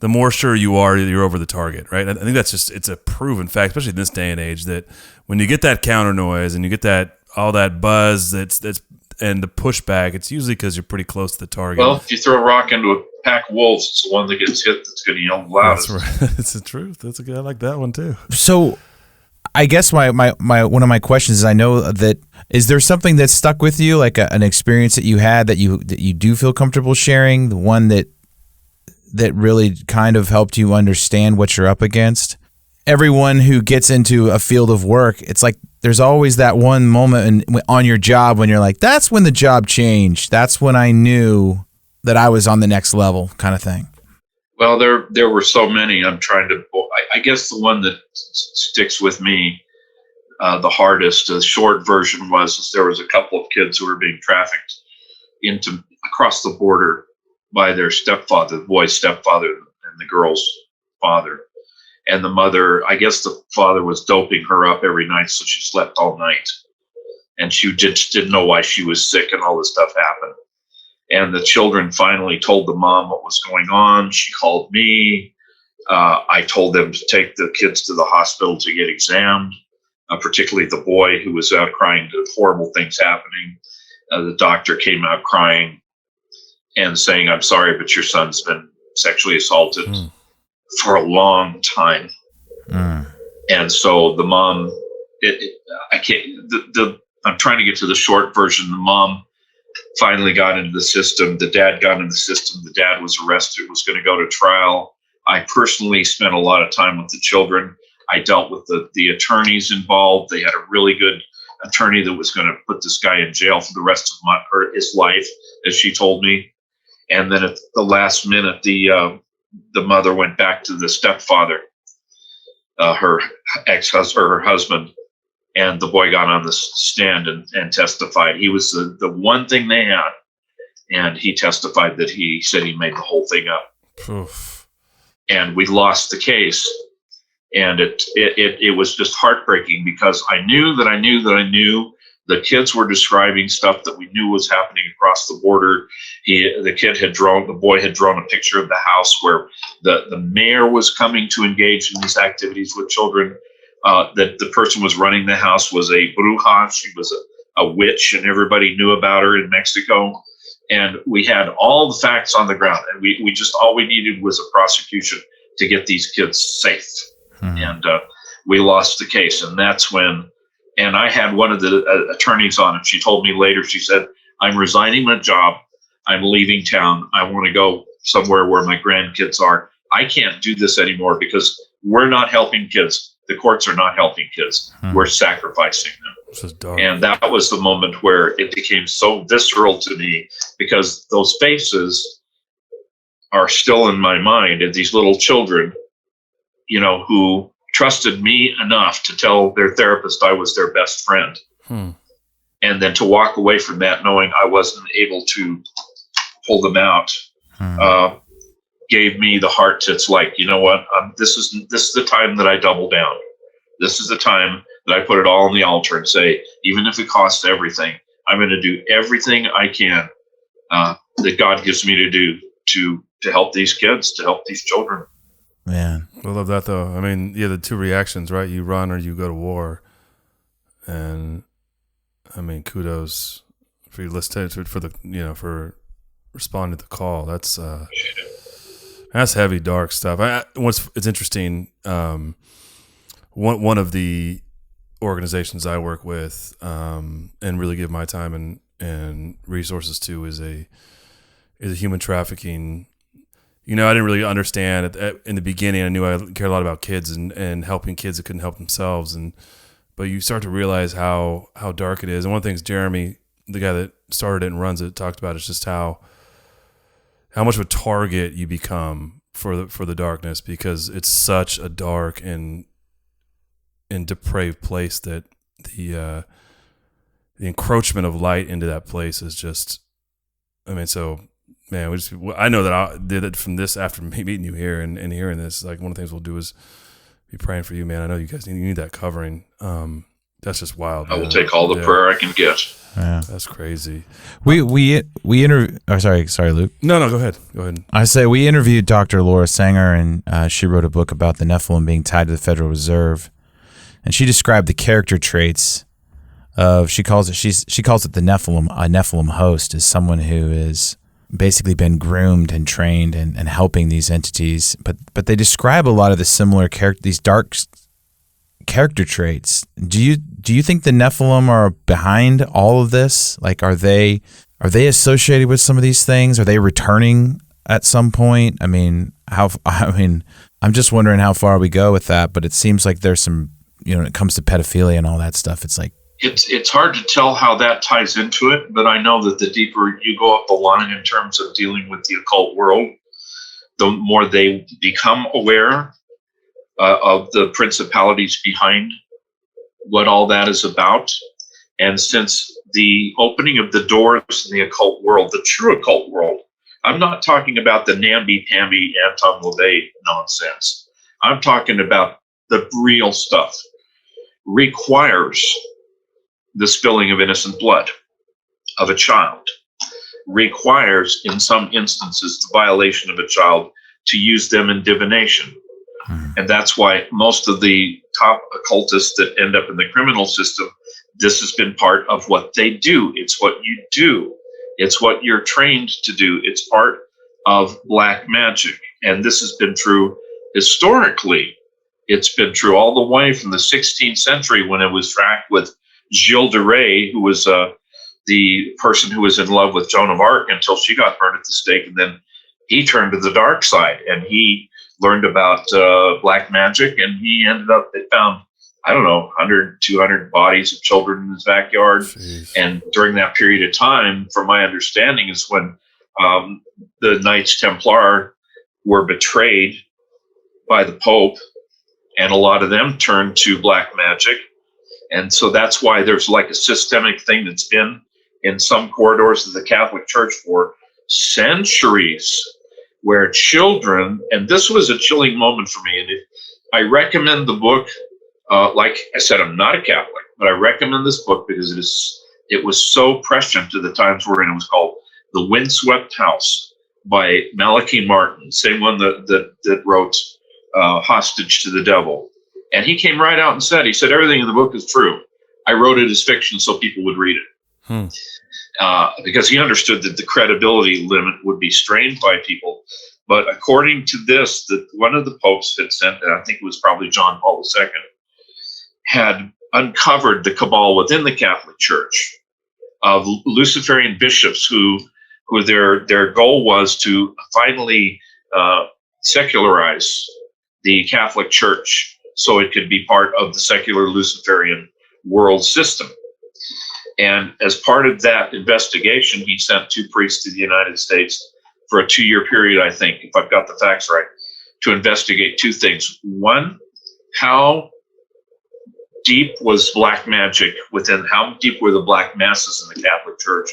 the more sure you are that you're over the target, right? I think that's it's a proven fact, especially in this day and age, that when you get that counter noise and you get all that buzz that's and the pushback, it's usually because you're pretty close to the target. Well, if you throw a rock into a pack of wolves, it's the one that gets hit that's going to yell loudest. That's right. It's the truth. That's I like that one too. So, I guess my one of my questions is, I know that, is there something that stuck with you, like an experience that you had that you do feel comfortable sharing, the one that really kind of helped you understand what you're up against? Everyone who gets into a field of work, it's like there's always that one moment on your job when you're like, that's when the job changed. That's when I knew that I was on the next level, kind of thing. Well, there were so many. I guess the one that sticks with me the hardest, the short version was there was a couple of kids who were being trafficked across the border by their stepfather, the boy's stepfather and the girl's father. And the mother, I guess the father was doping her up every night, so she slept all night. And she just didn't know why she was sick, and all this stuff happened. And the children finally told the mom what was going on. She called me. I told them to take the kids to the hospital to get examined, particularly the boy who was out crying to horrible things happening. The doctor came out crying and saying, I'm sorry, but your son's been sexually assaulted for a long time. And so the mom, I'm trying to get to the short version. The mom finally got into the system. The dad got into the system. The dad was arrested, was going to go to trial. I personally spent a lot of time with the children. I dealt with the attorneys involved. They had a really good attorney that was going to put this guy in jail for the rest of his life, as she told me. And then at the last minute, the mother went back to the stepfather, her ex-husband, or her husband, and the boy got on the stand and testified. He was the one thing they had, and he testified that he said he made the whole thing up. Oof. And we lost the case, and it was just heartbreaking because I knew The kids were describing stuff that we knew was happening across the border. The boy had drawn a picture of the house where the mayor was coming to engage in these activities with children. That the person was running the house was a bruja. She was a witch, and everybody knew about her in Mexico. And we had all the facts on the ground, and we just, all we needed was a prosecution to get these kids safe. And we lost the case. And that's when, and I had one of the attorneys on it. She told me later, she said, I'm resigning my job. I'm leaving town. I want to go somewhere where my grandkids are. I can't do this anymore because we're not helping kids. The courts are not helping kids. We're sacrificing them. This is dark. And that was the moment where it became so visceral to me, because those faces are still in my mind, and these little children, you know, who trusted me enough to tell their therapist I was their best friend. And then to walk away from that knowing I wasn't able to pull them out, gave me the heart to, it's like, you know what, this is the time that I double down. This is the time that I put it all on the altar and say, even if it costs everything, I'm going to do everything I can that God gives me to do to help these kids, to help these children. Man, I love that though. I mean, yeah, the two reactions, right? You run or you go to war. And I mean, kudos for you listening for the, you know, for responding to the call. That's heavy, dark stuff. It's interesting. One of the organizations I work with and really give my time and resources to is a human trafficking. You know, I didn't really understand in the beginning. I knew I cared a lot about kids and helping kids that couldn't help themselves. But you start to realize how dark it is. And one of the things Jeremy, the guy that started it and runs it, talked about is just how much of a target you become for the darkness, because it's such a dark and depraved place that the encroachment of light into that place is just, I mean, so man, I know that I did it from this after meeting you here and hearing this. Like, one of the things we'll do is be praying for you, man. I know you guys need that covering. That's just wild. I will take all the prayer I can get. yeah. That's crazy. We interviewed. Oh, sorry, Luke. No, go ahead. I say we interviewed Dr. Laura Sanger, and she wrote a book about the Nephilim being tied to the Federal Reserve, and she described the character traits of, she calls it the Nephilim. A Nephilim host is someone who is basically been groomed and trained and helping these entities, but they describe a lot of the similar these dark character traits. Do you think the Nephilim are behind all of this? Like, are they associated with some of these things? Are they returning at some point? I mean, I'm just wondering how far we go with that, but it seems like there's some, you know, when it comes to pedophilia and all that stuff, it's like, it's hard to tell how that ties into it, but I know that the deeper you go up the line in terms of dealing with the occult world, the more they become aware of the principalities behind what all that is about. And since the opening of the doors in the occult world, the true occult world, I'm not talking about the namby-pamby Anton LaVey nonsense. I'm talking about the real stuff, requires the spilling of innocent blood of a child, requires, in some instances, the violation of a child to use them in divination. And that's why most of the top occultists that end up in the criminal system, this has been part of what they do. It's what you do. It's what you're trained to do. It's part of black magic. And this has been true historically. It's been true all the way from the 16th century when it was tracked with Gilles de Rais, who was the person who was in love with Joan of Arc until she got burned at the stake. And then he turned to the dark side and he learned about black magic, and he ended up, they found, 100, 200 bodies of children in his backyard. Jeez. And during that period of time, from my understanding, is when the Knights Templar were betrayed by the Pope, and a lot of them turned to black magic. And so that's why there's like a systemic thing that's been in some corridors of the Catholic Church for centuries, where children, and this was a chilling moment for me, and I recommend the book. Like I said, I'm not a Catholic, But I recommend this book because it was so prescient to the times we're in. It was called The Windswept House by Malachi Martin, same one that wrote Hostage to the Devil. And he came right out and said, everything in the book is true. I wrote it as fiction so people would read it. Because he understood that the credibility limit would be strained by people. But according to this, that one of the popes had sent, and I think it was probably John Paul II, had uncovered the cabal within the Catholic Church of Luciferian bishops who their goal was to finally secularize the Catholic Church so it could be part of the secular Luciferian world system. And as part of that investigation, he sent 2 priests to the United States for a 2-year period, I think, if I've got the facts right, to investigate 2 things. One, how deep was black magic how deep were the black masses in the Catholic Church?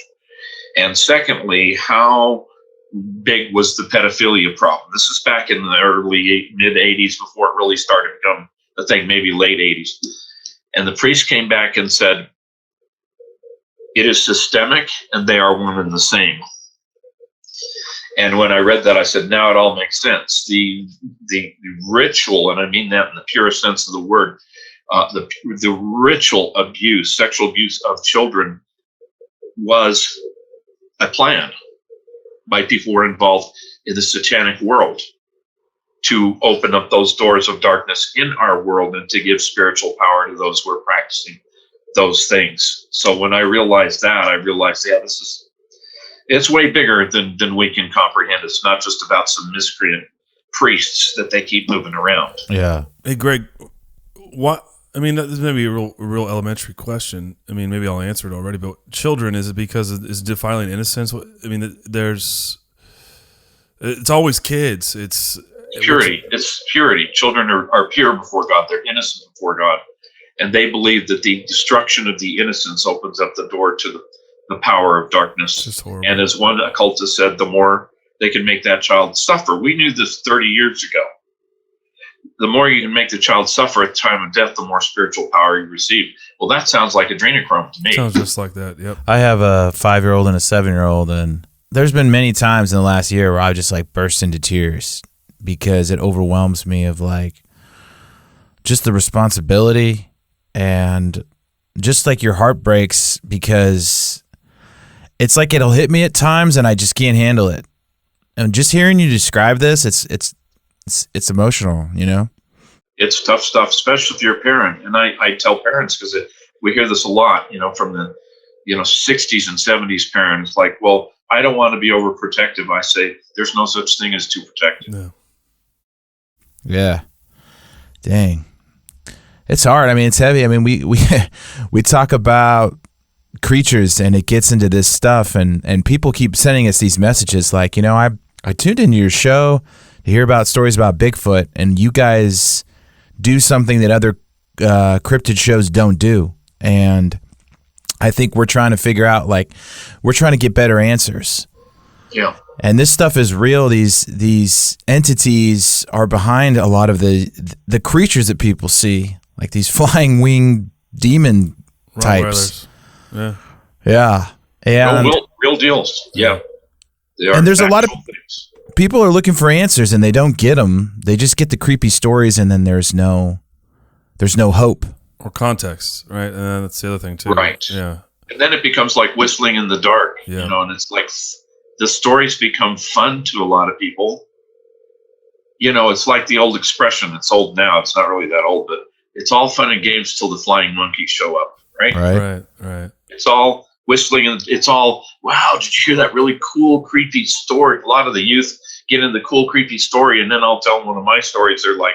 And secondly, how big was the pedophilia problem? This is back in the early mid-'80s before it really started to become a thing, maybe late '80s. And the priest came back and said, it is systemic and they are one and the same. And when I read that, I said, now it all makes sense. The ritual, and I mean that in the purest sense of the word, the ritual abuse, sexual abuse of children was a plan by people who were involved in the satanic world to open up those doors of darkness in our world and to give spiritual power to those who are practicing those things. So when I realized that, it's way bigger than we can comprehend. It's not just about some miscreant priests that they keep moving around. Yeah. Hey, Greg, what? I mean, this may be a real elementary question. I mean, maybe I'll answer it already. But children, is it because it's defiling innocence? I mean, it's always kids. It's purity. It's purity. Children are pure before God. They're innocent before God, and they believe that the destruction of the innocence opens up the door to the power of darkness. And as one occultist said, the more they can make that child suffer. We knew this 30 years ago. The more you can make the child suffer at the time of death, the more spiritual power you receive. Well, that sounds like adrenochrome to me. Sounds just like that, yep. I have a 5-year-old and a 7-year-old, and there's been many times in the last year where I just burst into tears because it overwhelms me of just the responsibility and just your heart breaks because it's it'll hit me at times and I just can't handle it. And just hearing you describe this, it's emotional, It's tough stuff, especially if you're a parent. And I tell parents, because we hear this a lot, from the 60s and 70s parents, well, I don't want to be overprotective. I say there's no such thing as too protective. No. Yeah. Dang. It's hard. I mean, it's heavy. I mean, we talk about creatures and it gets into this stuff and people keep sending us these messages I tuned into your show to hear about stories about Bigfoot, and you guys do something that other cryptid shows don't do. And I think we're trying to figure out, we're trying to get better answers. Yeah. And this stuff is real. These entities are behind a lot of the creatures that people see, like these flying winged demon types. Yeah. Yeah. And real deals. Yeah. They are. And there's a lot of things. People are looking for answers and they don't get them. They just get the creepy stories, and then there's no hope or context, right? And that's the other thing too, right? Yeah. And then it becomes like whistling in the dark, and it's the stories become fun to a lot of people. It's like the old expression. It's old now. It's not really that old, but it's all fun and games till the flying monkeys show up, right? Right. It's all whistling, and it's all, wow, did you hear that really cool, creepy story? A lot of the youth get into the cool, creepy story, and then I'll tell them one of my stories. They're like,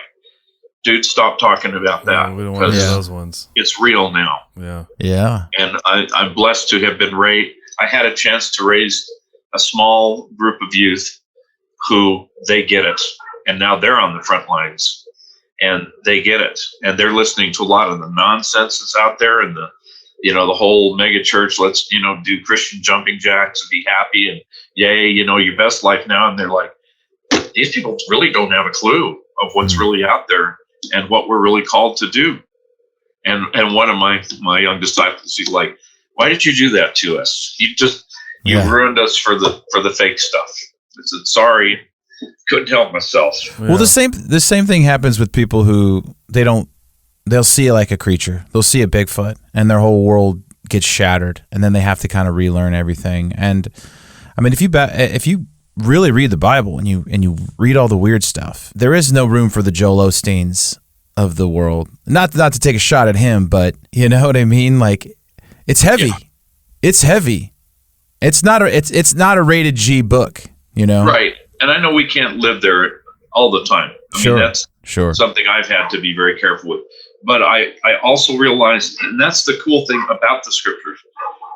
dude, stop talking about that. We don't want to hear those ones. It's real now. Yeah. And I'm blessed to have been raised. I had a chance to raise a small group of youth who they get it. And now they're on the front lines and they get it. And they're listening to a lot of the nonsense that's out there and the whole mega church, let's, do Christian jumping jacks and be happy and yay, your best life now. And they're like, these people really don't have a clue of what's really out there and what we're really called to do. And one of my young disciples, he's like, "Why did you do that to us? You ruined us for the fake stuff." I said, "Sorry, couldn't help myself." Yeah. Well, the same thing happens with people who they'll see like a creature, they'll see a Bigfoot, and their whole world gets shattered, and then they have to kind of relearn everything. And I mean, if you really read the Bible and you read all the weird stuff, there is no room for the Joel Osteens of the world. Not to take a shot at him, but you know what I mean? Like, it's heavy. Yeah. It's heavy. It's not a rated G book, you know? Right. And I know we can't live there all the time. I mean, that's something I've had to be very careful with. But I also realize, and that's the cool thing about the scriptures,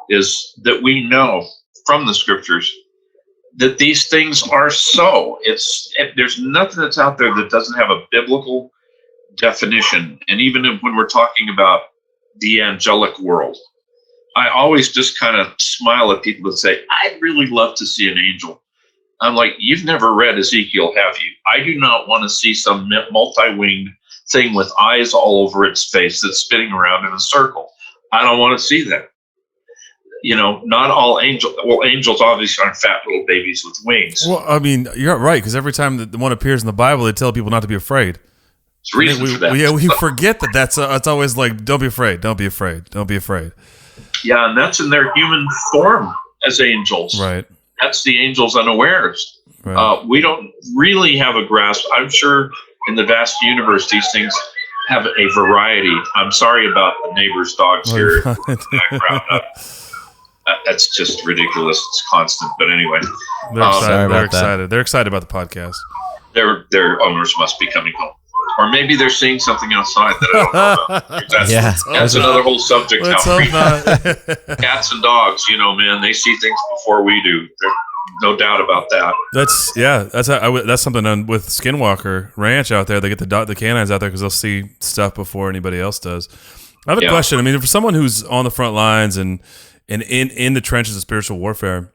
is that we know from the scriptures that these things are so. There's nothing that's out there that doesn't have a biblical definition. And even when we're talking about the angelic world, I always just kind of smile at people that say, "I'd really love to see an angel." I'm like, "You've never read Ezekiel, have you? I do not want to see some multi-winged thing with eyes all over its face that's spinning around in a circle. I don't want to see that." You know, not all angels. Well, angels obviously aren't fat little babies with wings. Well, I mean, you're right, because every time that one appears in the Bible, they tell people not to be afraid. There's reason for that. We forget that it's always like, don't be afraid, don't be afraid, don't be afraid. Yeah, and that's in their human form as angels. Right. That's the angels unawares. Right. We don't really have a grasp. I'm sure in the vast universe, these things have a variety. I'm sorry about the neighbor's dogs here in the background. That's just ridiculous. It's constant. But anyway. They're excited. They're excited about the podcast. Their owners must be coming home. Or maybe they're seeing something outside that I don't know about. That's another whole subject. Cats and dogs, you know, man, they see things before we do. There's no doubt about that. That's something with Skinwalker Ranch out there. They get the canines out there because they'll see stuff before anybody else does. I have a question. I mean, for someone who's on the front lines and in the trenches of spiritual warfare,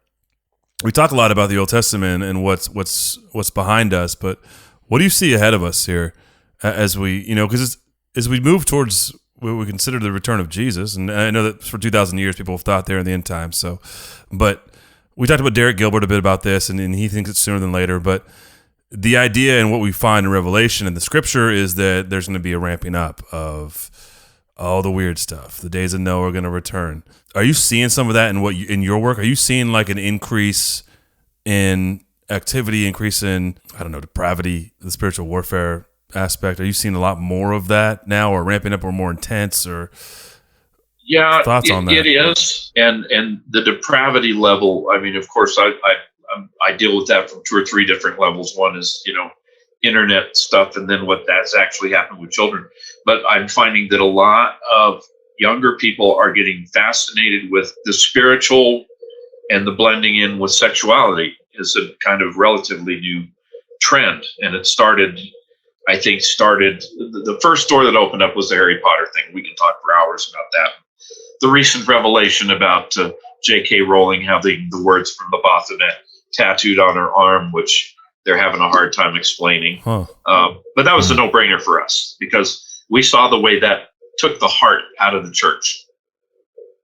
we talk a lot about the Old Testament and what's behind us, but what do you see ahead of us here? As we, you know, because as we move towards what we consider the return of Jesus, and I know that for 2,000 years people have thought they're in the end times. So, but we talked about Derek Gilbert a bit about this, and he thinks it's sooner than later. But the idea and what we find in Revelation and the Scripture is that there's going to be a ramping up of all the weird stuff. The days of Noah are going to return. Are you seeing some of that in your work? Are you seeing like an increase in activity, increase in depravity, the spiritual warfare aspect? Are you seeing a lot more of that now, or ramping up, or more intense, or thoughts on that? It is, and the depravity level. I mean, of course, I deal with that from 2 or 3 different levels. One is, you know, internet stuff, and then what that's actually happened with children. But I'm finding that a lot of younger people are getting fascinated with the spiritual, and the blending in with sexuality is a kind of relatively new trend, and it started. The first door that opened up was the Harry Potter thing. We can talk for hours about that. The recent revelation about J.K. Rowling having the words from the Baphomet tattooed on her arm, which they're having a hard time explaining. But that was a no-brainer for us, because we saw the way that took the heart out of the church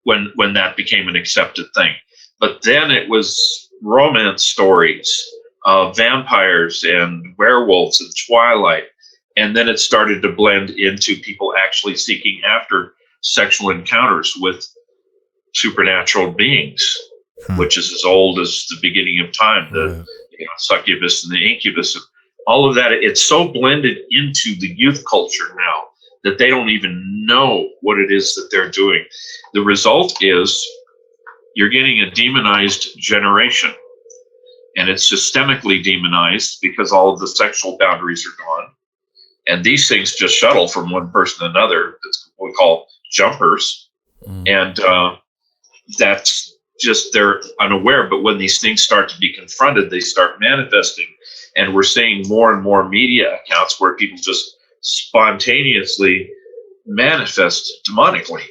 when that became an accepted thing. But then it was romance stories of vampires and werewolves and Twilight. And then it started to blend into people actually seeking after sexual encounters with supernatural beings, which is as old as the beginning of time, the succubus and the incubus. All of that, it's so blended into the youth culture now that they don't even know what it is that they're doing. The result is you're getting a demonized generation. And it's systemically demonized because all of the sexual boundaries are gone. And these things just shuttle from one person to another. That's what we call jumpers. And that's just, they're unaware. But when these things start to be confronted, they start manifesting. And we're seeing more and more media accounts where people just spontaneously manifest demonically.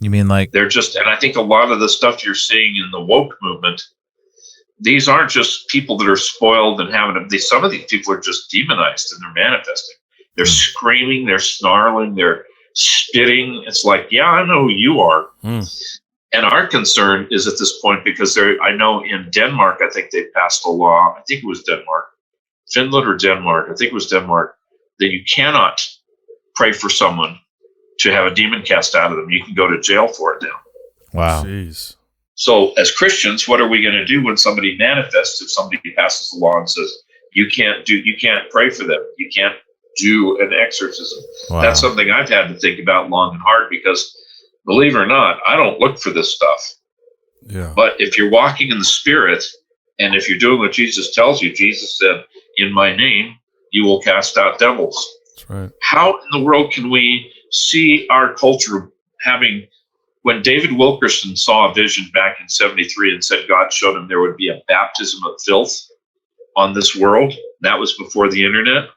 You mean like... They're just, and I think a lot of the stuff you're seeing in the woke movement, these aren't just people that are spoiled and some of these people are just demonized and they're manifesting. They're screaming, they're snarling, they're spitting. It's like, yeah, I know who you are. And our concern is at this point, because I know in Denmark, I think they passed a law. I think it was Denmark, Finland or Denmark. I think it was Denmark, that you cannot pray for someone to have a demon cast out of them. You can go to jail for it now. Wow. Jeez. So as Christians, what are we going to do when somebody manifests? If somebody passes a law and says, you can't pray for them, you can't do an exorcism. Wow. That's something I've had to think about long and hard, because believe it or not, I don't look for this stuff. Yeah. But if you're walking in the Spirit, and if you're doing what Jesus tells you, Jesus said, in my name, you will cast out devils. That's right. How in the world can we see our culture having, when David Wilkerson saw a vision back in 73 and said God showed him there would be a baptism of filth on this world, that was before the internet.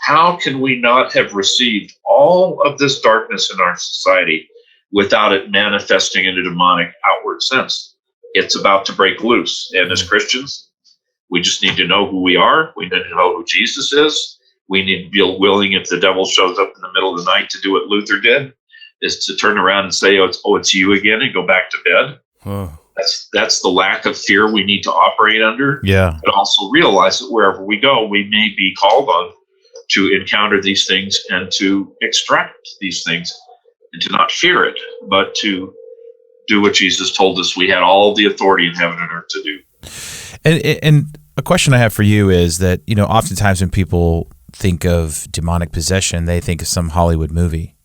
How can we not have received all of this darkness in our society without it manifesting in a demonic outward sense? It's about to break loose. And as Christians, we just need to know who we are. We need to know who Jesus is. We need to be willing, if the devil shows up in the middle of the night, to do what Luther did, is to turn around and say, it's you again, and go back to bed. Oh. That's the lack of fear we need to operate under. Yeah. But also realize that wherever we go, we may be called on to encounter these things and to extract these things, and to not fear it, but to do what Jesus told us we had all the authority in heaven and earth to do. And a question I have for you is that, oftentimes when people think of demonic possession, they think of some Hollywood movie.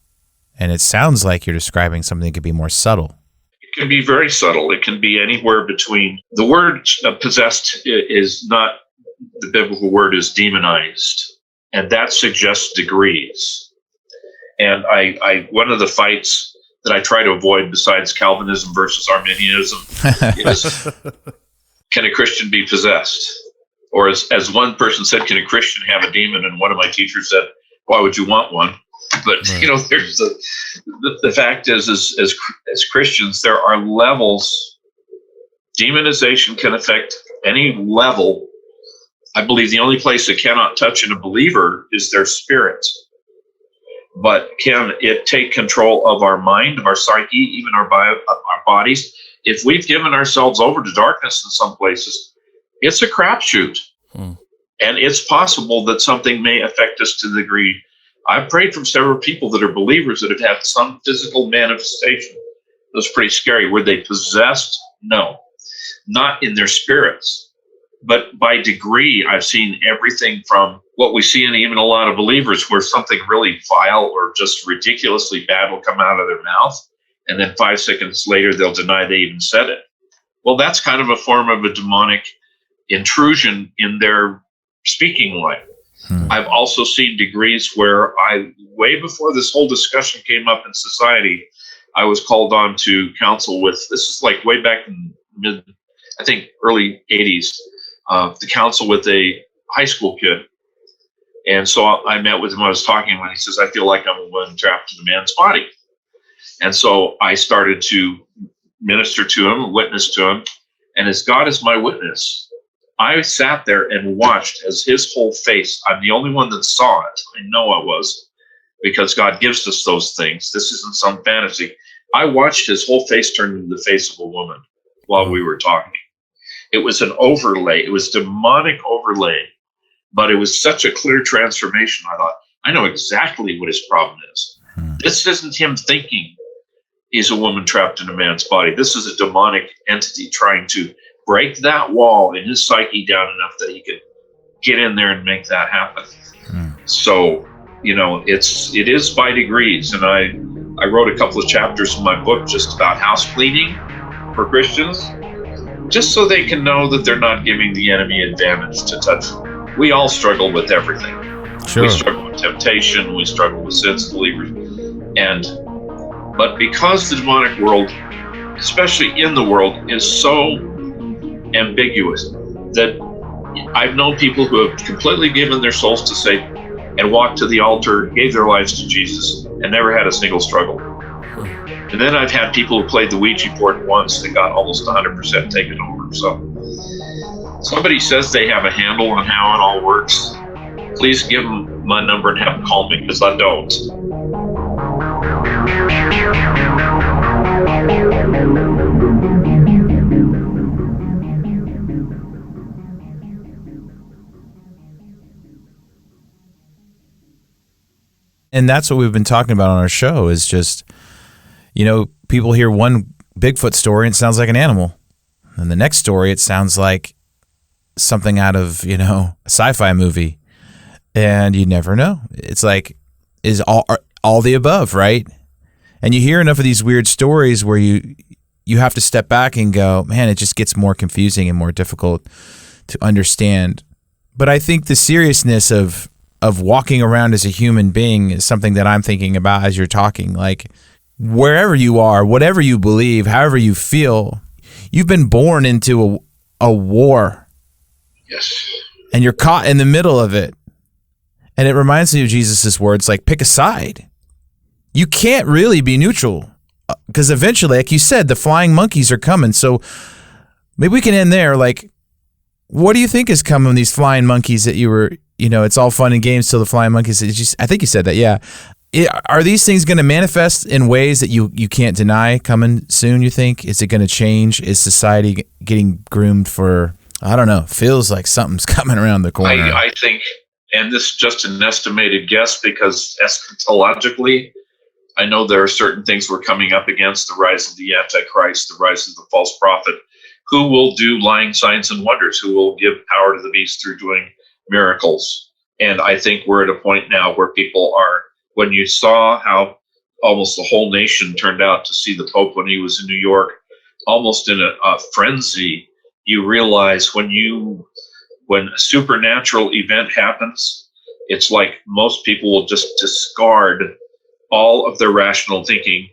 And it sounds like you're describing something that could be more subtle. It can be very subtle. It can be anywhere between, the word possessed is not, the biblical word is demonized. And that suggests degrees. And I one of the fights that I try to avoid, besides Calvinism versus Arminianism, is, can a Christian be possessed? Or as one person said, can a Christian have a demon? And one of my teachers said, why would you want one? But, there's the fact is as Christians, there are levels. Demonization can affect any level. I believe the only place it cannot touch in a believer is their spirit. But can it take control of our mind, of our psyche, even our bodies? If we've given ourselves over to darkness in some places, it's a crapshoot. And it's possible that something may affect us to the degree. I've prayed for several people that are believers that have had some physical manifestation. It was pretty scary. Were they possessed? No, not in their spirits. But by degree, I've seen everything from what we see in even a lot of believers, where something really vile or just ridiculously bad will come out of their mouth, and then 5 seconds later, they'll deny they even said it. Well, that's kind of a form of a demonic intrusion in their speaking life. I've also seen degrees where way before this whole discussion came up in society, I was called on to counsel with, this is like way back in early 80s, to counsel with a high school kid. And so I met with him. I was talking when he says, I feel like I'm a woman trapped in a man's body. And so I started to minister to him, witness to him. And as God is my witness, I sat there and watched as his whole face, I'm the only one that saw it. I know I was, because God gives us those things. This isn't some fantasy. I watched his whole face turn into the face of a woman while we were talking. It was an overlay. It was demonic overlay. But it was such a clear transformation. I thought, I know exactly what his problem is. This isn't him thinking he's a woman trapped in a man's body. This is a demonic entity trying to break that wall in his psyche down enough that he could get in there and make that happen. So, it is by degrees. And I wrote a couple of chapters in my book just about house cleaning for Christians, just so they can know that they're not giving the enemy advantage to touch them. We all struggle with everything. Sure. We struggle with temptation. We struggle with sins, believers. But because the demonic world, especially in the world, is so ambiguous, that I've known people who have completely given their souls to Satan and walked to the altar, gave their lives to Jesus, and never had a single struggle. And then I've had people who played the Ouija board once that got almost 100% taken over. So somebody says they have a handle on how it all works, please give them my number and have them call me, because I don't. And that's what we've been talking about on our show is just, people hear one Bigfoot story and it sounds like an animal. And the next story, it sounds like something out of, a sci-fi movie. And you never know. It's like, is all the above, right? And you hear enough of these weird stories where you have to step back and go, man, it just gets more confusing and more difficult to understand. But I think the seriousness of walking around as a human being is something that I'm thinking about as you're talking. Like, wherever you are, whatever you believe, however you feel, you've been born into a war. Yes. And you're caught in the middle of it. And it reminds me of Jesus' words, like, pick a side. You can't really be neutral because eventually, like you said, the flying monkeys are coming. So maybe we can end there. Like, what do you think is coming, these flying monkeys that you were, it's all fun and games till the flying monkeys. I think you said that, yeah. Are these things going to manifest in ways that you can't deny coming soon, you think? Is it going to change? Is society getting groomed for, I don't know, feels like something's coming around the corner. I think, and this is just an estimated guess because eschatologically, I know there are certain things we're coming up against, the rise of the Antichrist, the rise of the false prophet, who will do lying signs and wonders, who will give power to the beast through doing miracles. And I think we're at a point now where people are, when you saw how almost the whole nation turned out to see the Pope when he was in New York, almost in a frenzy, you realize when a supernatural event happens, it's like most people will just discard all of their rational thinking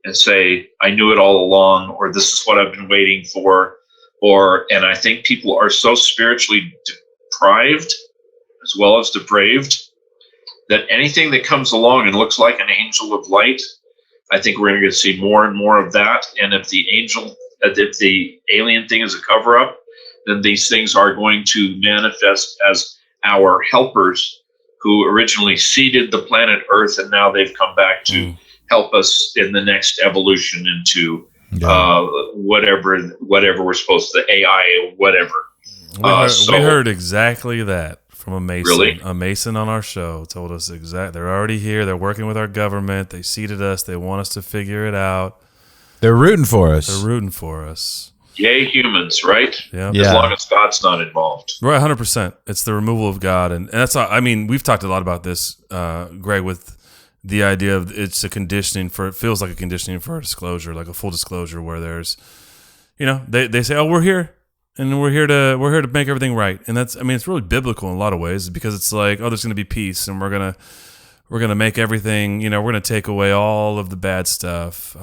and say, I knew it all along, or this is what I've been waiting for, and I think people are so spiritually deprived as well as depraved that anything that comes along and looks like an angel of light, I think we're going to see more and more of that. And if the alien thing is a cover-up, then these things are going to manifest as our helpers who originally seeded the planet Earth, and now they've come back to help us in the next evolution into whatever we're supposed to, the AI or whatever. We heard exactly that from a Mason. Really? A Mason on our show told us exactly. They're already here. They're working with our government. They seeded us. They want us to figure it out. They're rooting for us. Yay, humans, right? Yeah. As long as God's not involved. Right, 100%. It's the removal of God. And that's, we've talked a lot about this, Greg, with the idea of it feels like a conditioning for a disclosure, like a full disclosure where there's, they say, oh, we're here. And we're here to make everything right. And that's, it's really biblical in a lot of ways because it's like, oh, there's going to be peace and we're going to make everything, we're going to take away all of the bad stuff.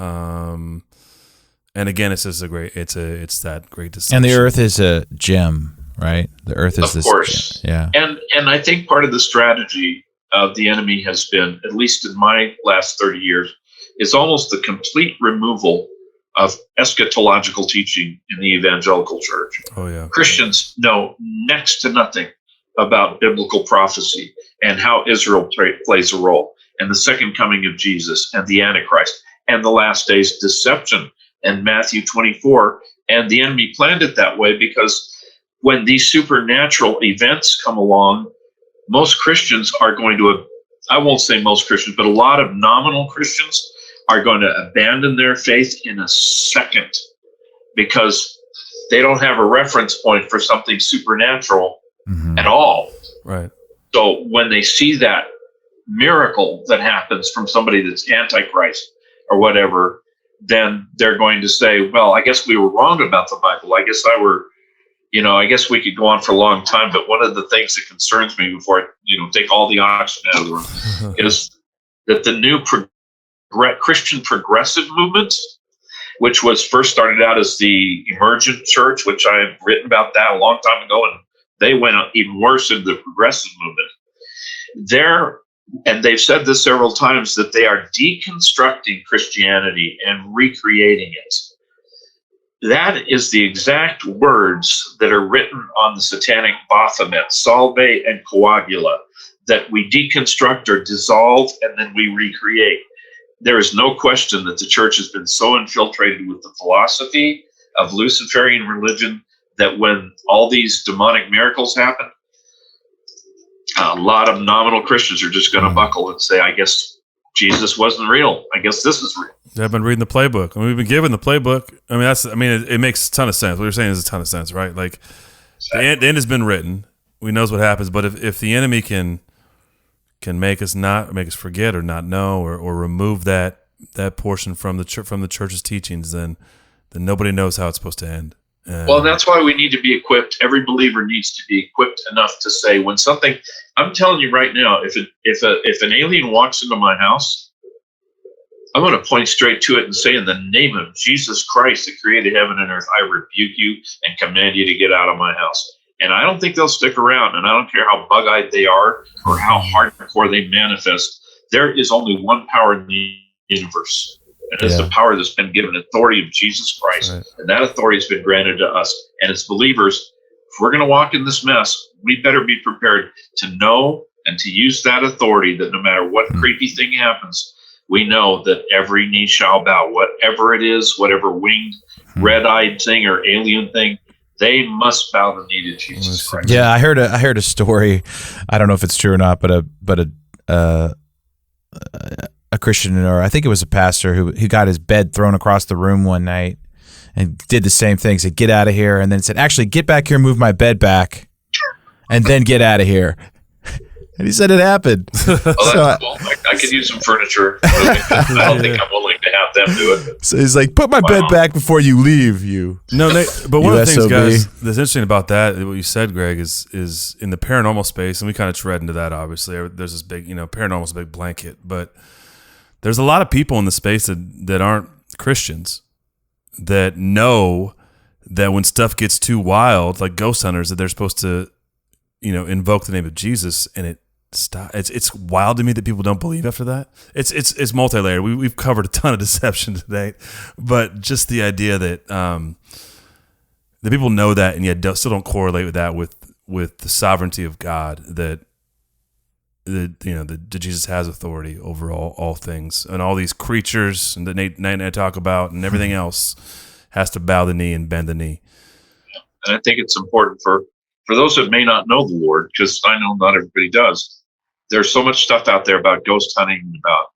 And again, it's just it's that great distinction. And the earth is a gem, right? The earth is of course. Gem. Yeah. And I think part of the strategy of the enemy has been, at least in my last 30 years, is almost the complete removal of eschatological teaching in the evangelical church. Oh, yeah. Christians know next to nothing about biblical prophecy and how Israel plays a role, and the second coming of Jesus and the Antichrist and the last days deception and Matthew 24. And the enemy planned it that way because when these supernatural events come along, most Christians are going to, I won't say most Christians, but a lot of nominal Christians are going to abandon their faith in a second because they don't have a reference point for something supernatural at all. Right. So when they see that miracle that happens from somebody that's Antichrist or whatever, then they're going to say, well, I guess we were wrong about the Bible. I guess we could go on for a long time, but one of the things that concerns me before I, take all the oxygen out of the room is that the new Christian progressive movement, which was first started out as the emergent church, which I've written about that a long time ago, and they went even worse into the progressive movement. And they've said this several times, that they are deconstructing Christianity and recreating it. That is the exact words that are written on the satanic Baphomet, Salve and Coagula, that we deconstruct or dissolve and then we recreate. there is no question that the church has been so infiltrated with the philosophy of Luciferian religion that when all these demonic miracles happen, a lot of nominal Christians are just going to buckle and say, I guess Jesus wasn't real. I guess this is real. I've been reading the playbook. We've been given the playbook. It makes a ton of sense. What you're saying is a ton of sense, right? Like, the end has been written. We knows what happens. But if the enemy can make us forget or not know or remove that portion from the church's teachings, then nobody knows how it's supposed to end. Well, that's why we need to be equipped. Every believer needs to be equipped enough to say when something. I'm telling you right now, if an alien walks into my house, I'm going to point straight to it and say, in the name of Jesus Christ, that created heaven and earth, I rebuke you and command you to get out of my house. And I don't think they'll stick around. And I don't care how bug-eyed they are or how hardcore they manifest. There is only one power in the universe. And it's the power that's been given, authority of Jesus Christ. Right. And that authority has been granted to us. And as believers, if we're going to walk in this mess, we better be prepared to know and to use that authority that no matter what creepy thing happens, we know that every knee shall bow, whatever it is, whatever winged, red-eyed thing or alien thing, they must bow the knee to Jesus Christ. Yeah, I heard a story. I don't know if it's true or not, but a Christian, or I think it was a pastor who got his bed thrown across the room one night and did the same thing. Said, "Get out of here," and then said, "Actually, get back here, move my bed back, and then get out of here." And he said it happened. Well, that's cool. I could use some furniture. I don't think I'm willing to have them do it. So he's like, "Put my bed back before you leave, you." No, but one of the things, guys, that's interesting about that, what you said, Greg, is in the paranormal space, and we kind of tread into that. Obviously, there's this big, paranormal's a big blanket, but there's a lot of people in the space that aren't Christians that know that when stuff gets too wild, like ghost hunters, that they're supposed to, invoke the name of Jesus, and it stops. It's wild to me that people don't believe after that. It's multi-layered. We've covered a ton of deception today, but just the idea that the people know that and yet still don't correlate with that with the sovereignty of God, that Jesus has authority over all things, and all these creatures and that Nate and I talk about and everything else has to bow the knee and bend the knee. And I think it's important for those that may not know the Lord, because I know not everybody does. There's so much stuff out there about ghost hunting, about,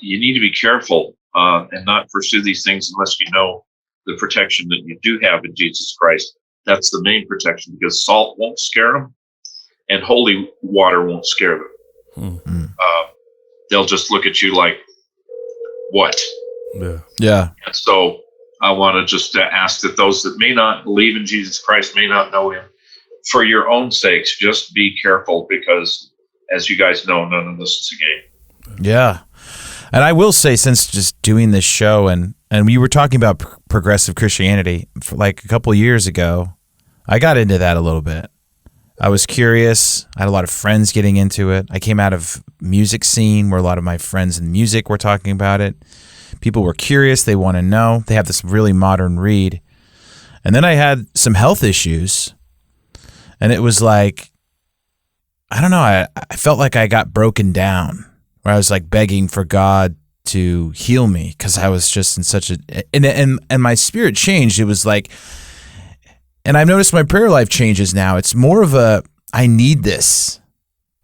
you need to be careful and not pursue these things unless you know the protection that you do have in Jesus Christ. That's the main protection, because salt won't scare them and holy water won't scare them. Mm-hmm. They'll just look at you like, what? Yeah. And so I want to just ask that those that may not believe in Jesus Christ, may not know him, for your own sakes, just be careful, because as you guys know, none of this is a game. Yeah. And I will say, since just doing this show, and we were talking about progressive Christianity for like a couple of years ago, I got into that a little bit. I was curious. I had a lot of friends getting into it. I came out of music scene where a lot of my friends in music were talking about it. People were curious. They want to know. They have this really modern read. And then I had some health issues. And it was like, I don't know, I felt like I got broken down, where I was like begging for God to heal me, because I was just in such a, and my spirit changed. It was like, and I've noticed my prayer life changes now. It's more of a, I need this,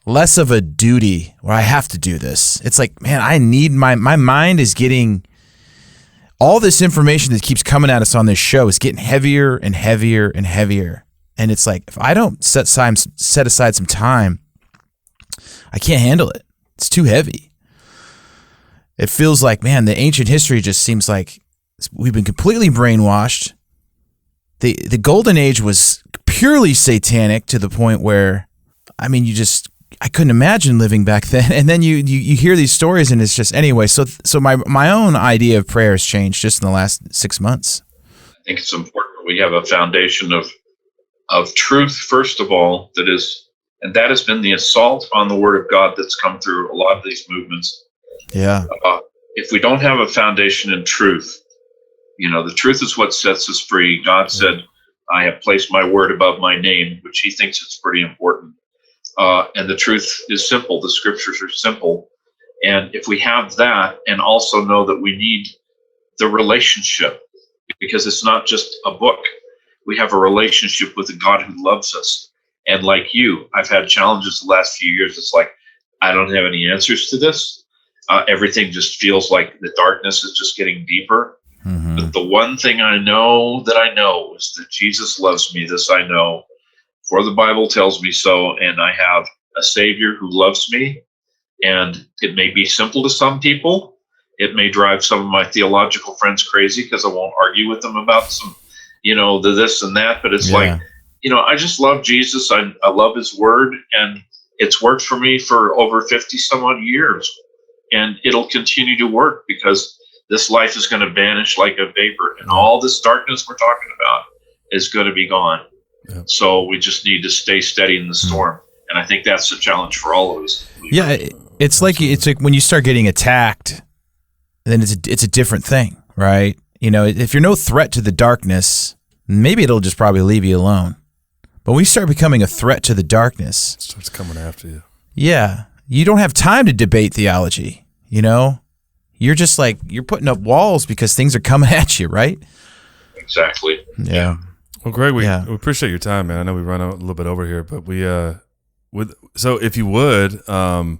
less of a duty where I have to do this. It's like, man, I need my mind is getting, all this information that keeps coming at us on this show is getting heavier and heavier and heavier. And it's like, if I don't set aside some time, I can't handle it. It's too heavy. It feels like, man, the ancient history just seems like we've been completely brainwashed. The golden age was purely satanic, to the point where, I mean, I couldn't imagine living back then. And then you hear these stories, and it's just, anyway. So my own idea of prayer has changed just in the last 6 months. I think it's important we have a foundation of truth, first of all, and that has been the assault on the Word of God that's come through a lot of these movements. Yeah. If we don't have a foundation in truth, the truth is what sets us free. God said, I have placed my word above my name, which he thinks is pretty important. And the truth is simple. The scriptures are simple. And if we have that, and also know that we need the relationship, because it's not just a book. We have a relationship with a God who loves us. And like you, I've had challenges the last few years. It's like, I don't have any answers to this. Everything just feels like the darkness is just getting deeper. Mm-hmm. But the one thing I know is that Jesus loves me. This I know, for the Bible tells me so. And I have a Savior who loves me. And it may be simple to some people. It may drive some of my theological friends crazy because I won't argue with them about some, the this and that. But it's like, I just love Jesus. I love his word. And it's worked for me for over 50 some odd years. And it'll continue to work because this life is going to vanish like a vapor. And all this darkness we're talking about is going to be gone. Yeah. So we just need to stay steady in the storm. And I think that's the challenge for all of us. Yeah, it's like when you start getting attacked, then it's a different thing, right? If you're no threat to the darkness, maybe it'll just probably leave you alone. But when you start becoming a threat to the darkness, it starts coming after you. Yeah, you don't have time to debate theology. You're just like you're putting up walls because things are coming at you, right? Exactly. Yeah. Well, Greg, we appreciate your time, man. I know we run a little bit over here, but so if you would tell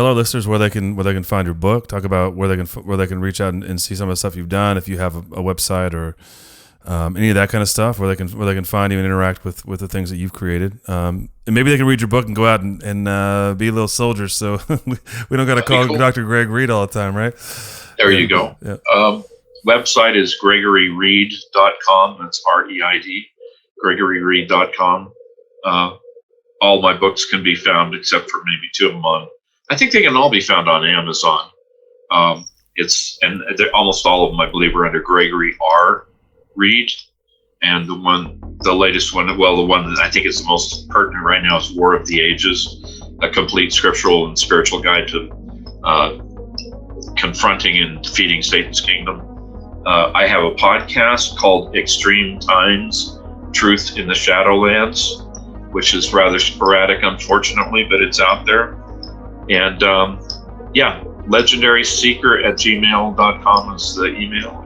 our listeners where they can find your book, talk about where they can reach out and see some of the stuff you've done. If you have a website or any of that kind of stuff, where they can find you and interact with the things that you've created, and maybe they can read your book and go out and be little soldiers. So we don't got to call Dr. Greg Reid all the time, right? There you go. Yeah. Website is gregoryreid.com. That's REID. gregoryreid.com. All my books can be found except for maybe two of them I think they can all be found on Amazon. Almost all of them, I believe, are under Gregory R. Reid. And the latest one, the one that I think is the most pertinent right now is War of the Ages, a complete scriptural and spiritual guide to confronting and defeating Satan's kingdom. I have a podcast called Extreme Times, Truth in the Shadowlands, which is rather sporadic, unfortunately, but it's out there. And legendaryseeker@gmail.com is the email.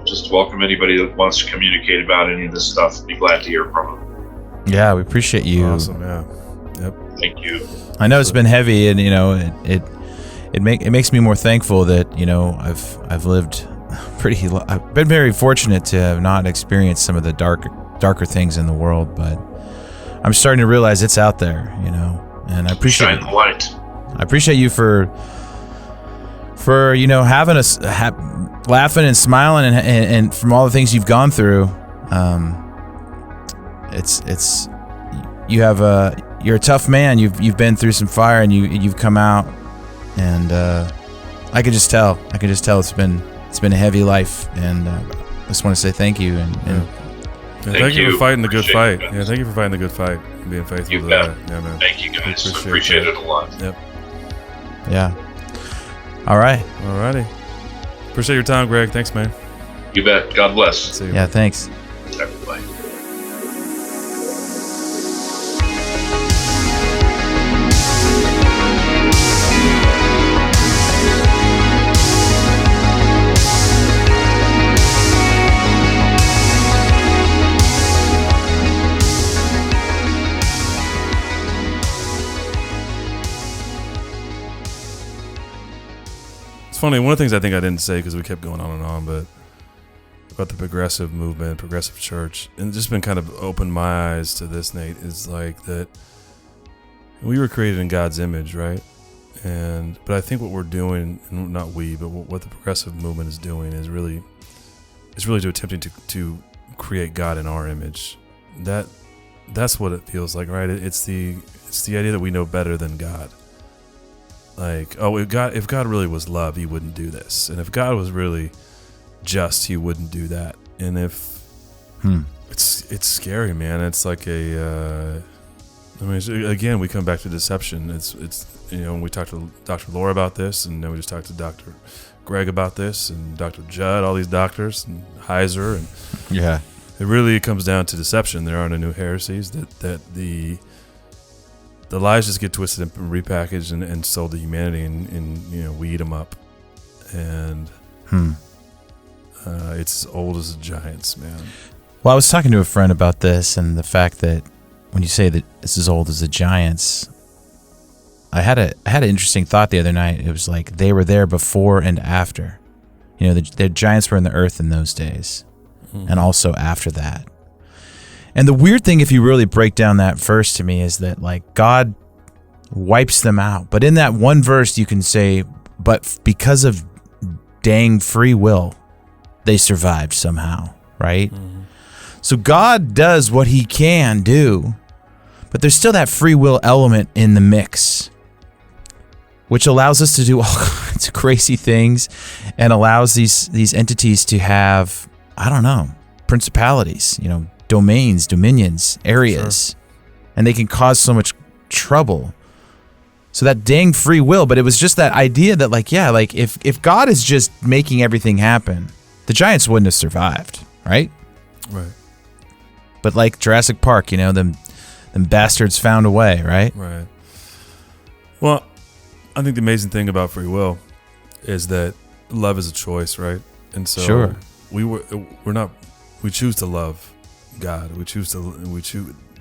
Just welcome anybody that wants to communicate about any of this stuff. Be glad to hear from them. Yeah, we appreciate you. Awesome, yeah. Yep. Thank you. I know it's been heavy, and it makes me more thankful that I've lived I've been very fortunate to have not experienced some of the darker things in the world, but I'm starting to realize it's out there, and I appreciate shine the light. I appreciate you for having us laughing and smiling and from all the things you've gone through. You're a tough man. You've been through some fire and you've come out, and I could just tell it's been a heavy life, and I just want to say thank you and thank you for fighting the good fight. Yeah, thank you for fighting the good fight and being faithful to that. Yeah, man. Thank you, guys. Appreciate it a lot. Yep. Yeah. All right. Alrighty. Appreciate your time, Greg. Thanks, man. You bet. God bless. See you. Yeah, thanks. Everybody. Funny, one of the things I think I didn't say because we kept going on and on, but about the progressive movement, progressive church, and just been kind of opened my eyes to this, Nate, is like that we were created in God's image, right? But I think what we're doing, and not we, but what the progressive movement is doing is really attempting to create God in our image. That's what it feels like, right? It's the idea that we know better than God. Like, if God really was love, he wouldn't do this. And if God was really just, he wouldn't do that. And if it's scary, man. It's like again, we come back to deception. It's we talked to Dr. Laura about this, and then we just talked to Dr. Greg about this, and Dr. Judd, all these doctors, and Heiser, and yeah, it really comes down to deception. There are no new heresies that the lies just get twisted and repackaged and sold to humanity, and we eat them up. And it's as old as the giants, man. Well, I was talking to a friend about this and the fact that when you say that it's as old as the giants, I had an interesting thought the other night. It was like they were there before and after. The giants were in the earth in those days, and also after that. And the weird thing, if you really break down that verse to me, is that like God wipes them out. But in that one verse, you can say, but because of dang free will, they survived somehow, right? So God does what he can do, but there's still that free will element in the mix, which allows us to do all kinds of crazy things and allows these entities to have, I don't know, principalities, domains, dominions, areas, and they can cause so much trouble. So that dang free will, but it was just that idea that if God is just making everything happen, the giants wouldn't have survived, right? Right. But like Jurassic Park, them bastards found a way, right? Right. Well, I think the amazing thing about free will is that love is a choice, right? And so sure. we choose to love God. We choose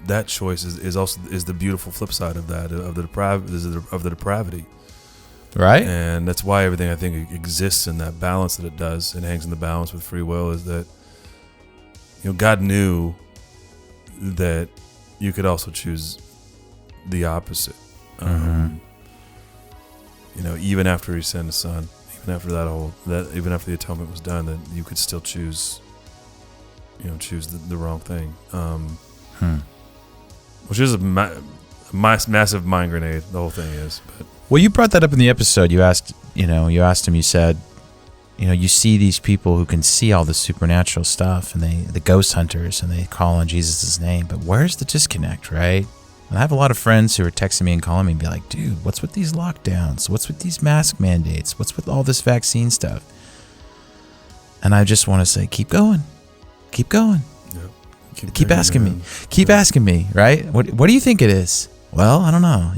that choice is the beautiful flip side of that, of the depravity. Right. And that's why everything I think exists in that balance that it does and hangs in the balance with free will, is that God knew that you could also choose the opposite. Even after he sent his son, even after even after the atonement was done, that you could still choose the wrong thing. Which is a massive mind grenade. The whole thing is. But well, you brought that up in the episode. You asked him. You said, you see these people who can see all the supernatural stuff, and the ghost hunters, and they call on Jesus' name. But where's the disconnect, right? And I have a lot of friends who are texting me and calling me and be like, dude, what's with these lockdowns? What's with these mask mandates? What's with all this vaccine stuff? And I just want to say, keep going. Keep going. Yeah. Keep asking me. Keep asking me, right? What do you think it is? Well, I don't know.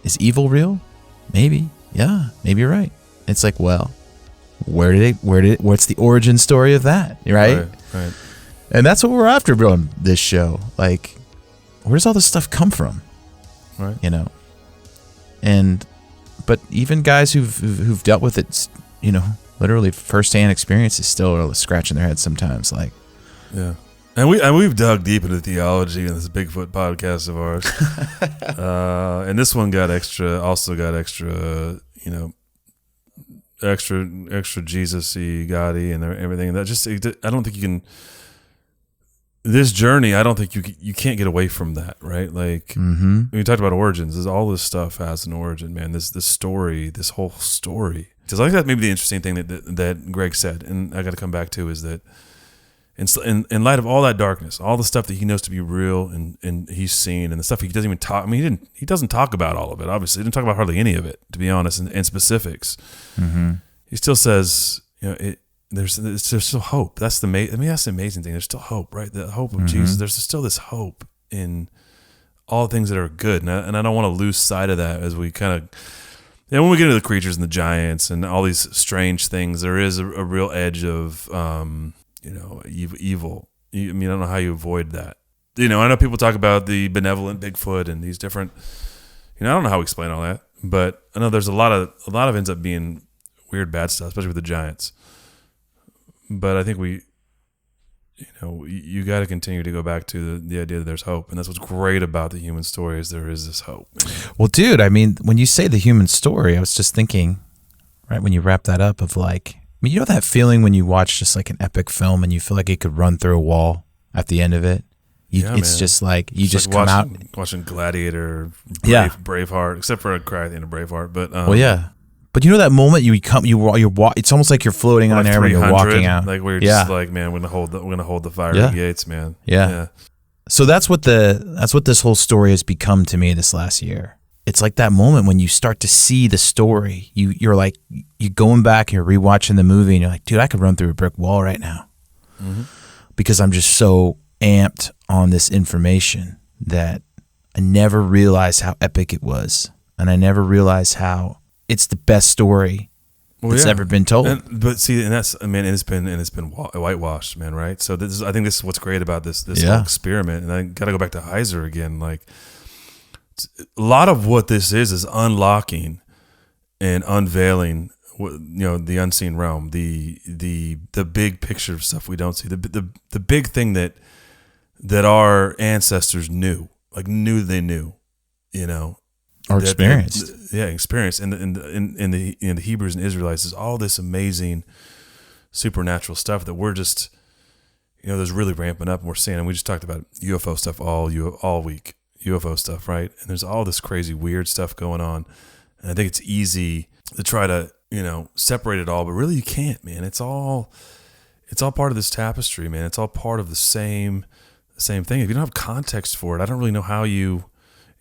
Is evil real? Maybe. Yeah, maybe you're right. It's like, well, what's the origin story of that, right? Right. And that's what we're after on this show. Like, where does all this stuff come from? Right. But even guys who've dealt with it, literally firsthand experiences, still are scratching their heads sometimes. Like, yeah. And we've dug deep into theology in this Bigfoot podcast of ours, and this one got extra Jesus-y, God-y, and everything. That just, I don't think you can. This journey, I don't think you can't get away from that, right? Like, when you talked about origins, all this stuff has an origin, man. This story, this whole story. Because I think that maybe the interesting thing that Greg said, and I got to come back to, is that in light of all that darkness, all the stuff that he knows to be real and he's seen, and the stuff he doesn't even talk. I mean, he doesn't talk about all of it. Obviously, he didn't talk about hardly any of it, to be honest, and specifics. He still says, there's still hope. That's the amazing thing. There's still hope, right? The hope of Jesus. There's still this hope in all things that are good, and I don't want to lose sight of that as we kind of. When we get into the creatures and the giants and all these strange things, there is a real edge of evil. I don't know how you avoid that. I know people talk about the benevolent Bigfoot and these different. I don't know how we explain all that, but I know there's a lot of ends up being weird, bad stuff, especially with the giants. But I think you got to continue to go back to the idea that there's hope, and that's what's great about the human story, is there is this hope. Well, dude, I mean, when you say the human story, I was just thinking, right, when you wrap that up, of like, that feeling when you watch just like an epic film and you feel like it could run through a wall at the end of it. It's just like you just come out watching Gladiator, Braveheart, except for I cry at the end of Braveheart. But but that moment it's almost like you're floating on air when you're walking out, like where you're just like, man, we're gonna hold the fire gates, man. Yeah. So that's what this whole story has become to me this last year. It's like that moment when you start to see the story. You're like, you're going back and you're rewatching the movie and you're like, dude, I could run through a brick wall right now, because I'm just so amped on this information that I never realized how epic it was. And I never realized how it's the best story that's ever been told. But see, and that's, I mean, it's been whitewashed, man, right? So I think this is what's great about this whole experiment. And I got to go back to Heiser again. Like, a lot of what this is unlocking and unveiling, the unseen realm, the big picture of stuff we don't see, the big thing that our ancestors knew they knew, or experienced. Experienced. In the Hebrews and Israelites, is all this amazing supernatural stuff that we're just, there's really ramping up, and we're seeing. And we just talked about UFO stuff all week, UFO stuff, right? And there's all this crazy weird stuff going on, and I think it's easy to try to separate it all, but really you can't, man. It's all part of this tapestry, man. It's all part of the same thing. If you don't have context for it, I don't really know how you.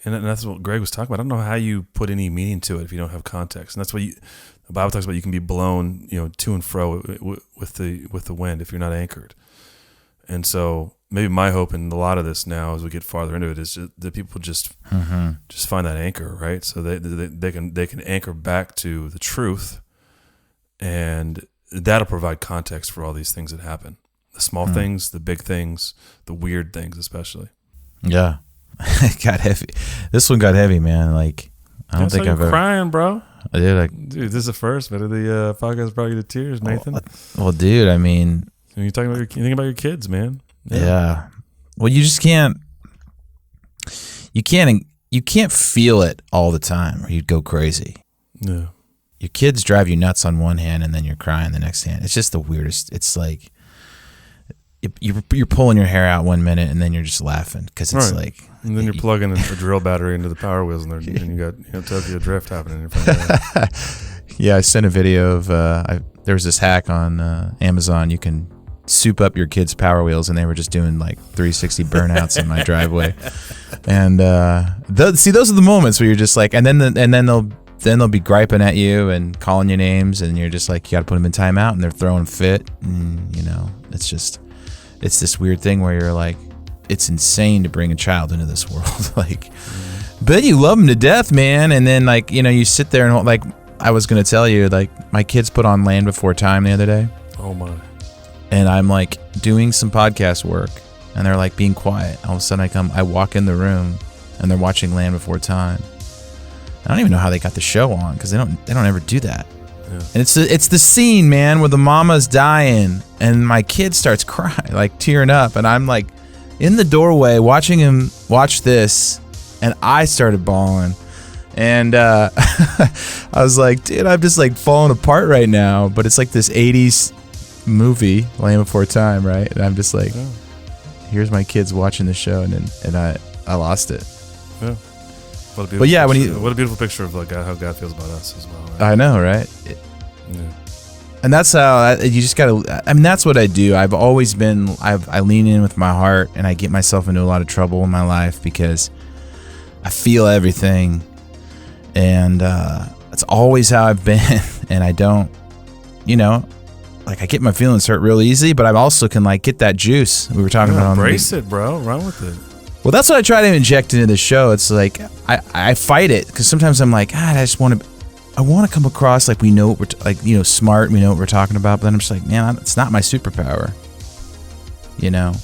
And that's what Greg was talking about. I don't know how you put any meaning to it if you don't have context. And that's what the Bible talks about. You can be blown, to and fro with the wind if you're not anchored. And so maybe my hope in a lot of this now, as we get farther into it, is that people just find that anchor, right? So they can anchor back to the truth, and that'll provide context for all these things that happen. The small things, the big things, the weird things, especially. Yeah. It got heavy. This one got heavy, man. Like, I don't think I've ever crying, bro. I did. Dude, this is the first bit of the podcast brought you to tears, Nathan. Well, dude, I mean, you're talking about you think about your kids, man. Yeah. Well, you just can't. You can't feel it all the time, or you'd go crazy. Yeah. Your kids drive you nuts on one hand, and then you're crying the next hand. It's just the weirdest. It's like you're pulling your hair out 1 minute, and then you're just laughing because it's like. And then you're plugging a drill battery into the power wheels, and you got Tokyo Drift happening in front of you. Yeah, I sent a video of there was this hack on Amazon. You can soup up your kids' power wheels, and they were just doing like 360 burnouts in my driveway. And see, those are the moments where you're just like, and then they'll be griping at you and calling you names, and you're just like, you got to put them in timeout, and they're throwing fit, and it's this weird thing where you're like, it's insane to bring a child into this world, like, but you love them to death, man. And then like, you sit there and like, I was gonna tell you, like, my kids put on Land Before Time the other day. Oh my! And I'm like doing some podcast work, and they're like being quiet. All of a sudden, I walk in the room, and they're watching Land Before Time. I don't even know how they got the show on because they don't ever do that. Yeah. And it's the scene, man, where the mama's dying, and my kid starts crying, like tearing up, and I'm like in the doorway watching him watch this, and I started bawling. And I was like, dude, I'm just like falling apart right now. But it's like this 80s movie, Land Before Time, right? And I'm just like, here's my kids watching the show, and I lost it. Yeah. What a beautiful picture of like how God feels about us as well. Right? I know, right? Yeah. And that's how you just gotta. I mean, that's what I do. I've always been. I lean in with my heart, and I get myself into a lot of trouble in my life because I feel everything, and that's always how I've been. And I don't, like, I get my feelings hurt real easy, but I also can like get that juice we were talking about. Embrace it, bro. Run with it. Well, that's what I try to inject into the show. It's like I fight it because sometimes I'm like, I just want to. I want to come across like we know what we're smart. We know what we're talking about. But then I'm just like, man, it's not my superpower. Yeah.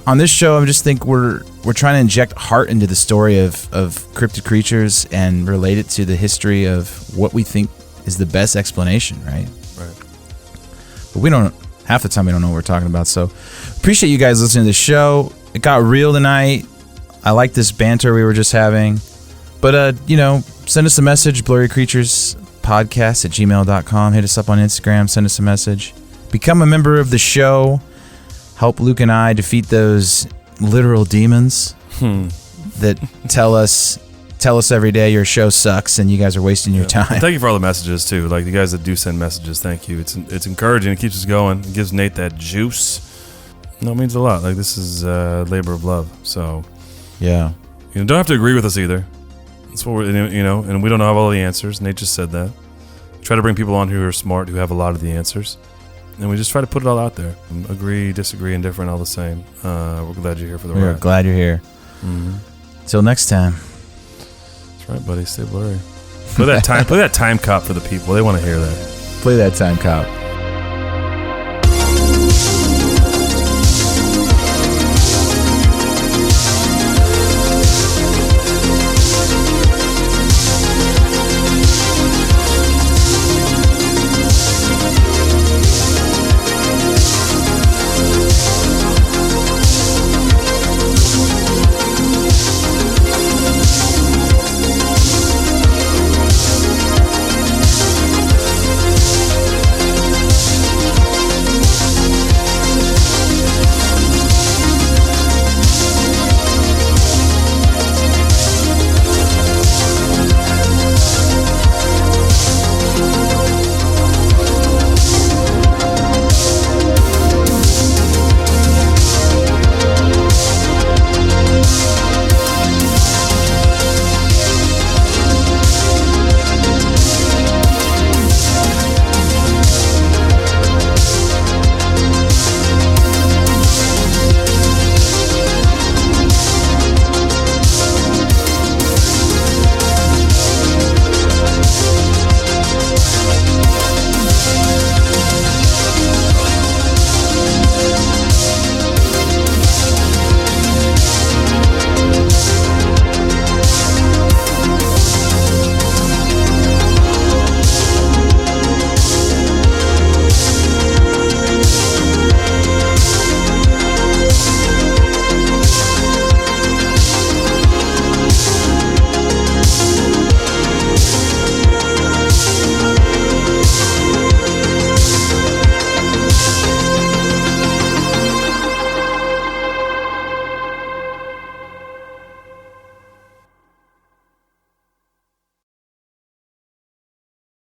On this show, I just think we're trying to inject heart into the story of cryptid creatures and relate it to the history of what we think is the best explanation, right? Right. But half the time we don't know what we're talking about. So appreciate you guys listening to the show. It got real tonight. I like this banter we were just having. But, send us a message, blurrycreaturespodcast@gmail.com. Hit us up on Instagram. Send us a message. Become a member of the show. Help Luke and I defeat those literal demons that tell us every day your show sucks and you guys are wasting your time. And thank you for all the messages, too. Like, the guys that do send messages, thank you. It's encouraging. It keeps us going. It gives Nate that juice. No, it means a lot. Like, this is labor of love. So, yeah. Don't have to agree with us either. That's what we're, and we don't have all the answers. Nate just said that. Try to bring people on who are smart, who have a lot of the answers. And we just try to put it all out there. Agree, disagree, indifferent, all the same. We're glad you're here for the ride. We're glad you're here. Mm-hmm. Till next time. That's right, buddy. Stay blurry. Play that time cop for the people. They want to hear that. Play that time cop.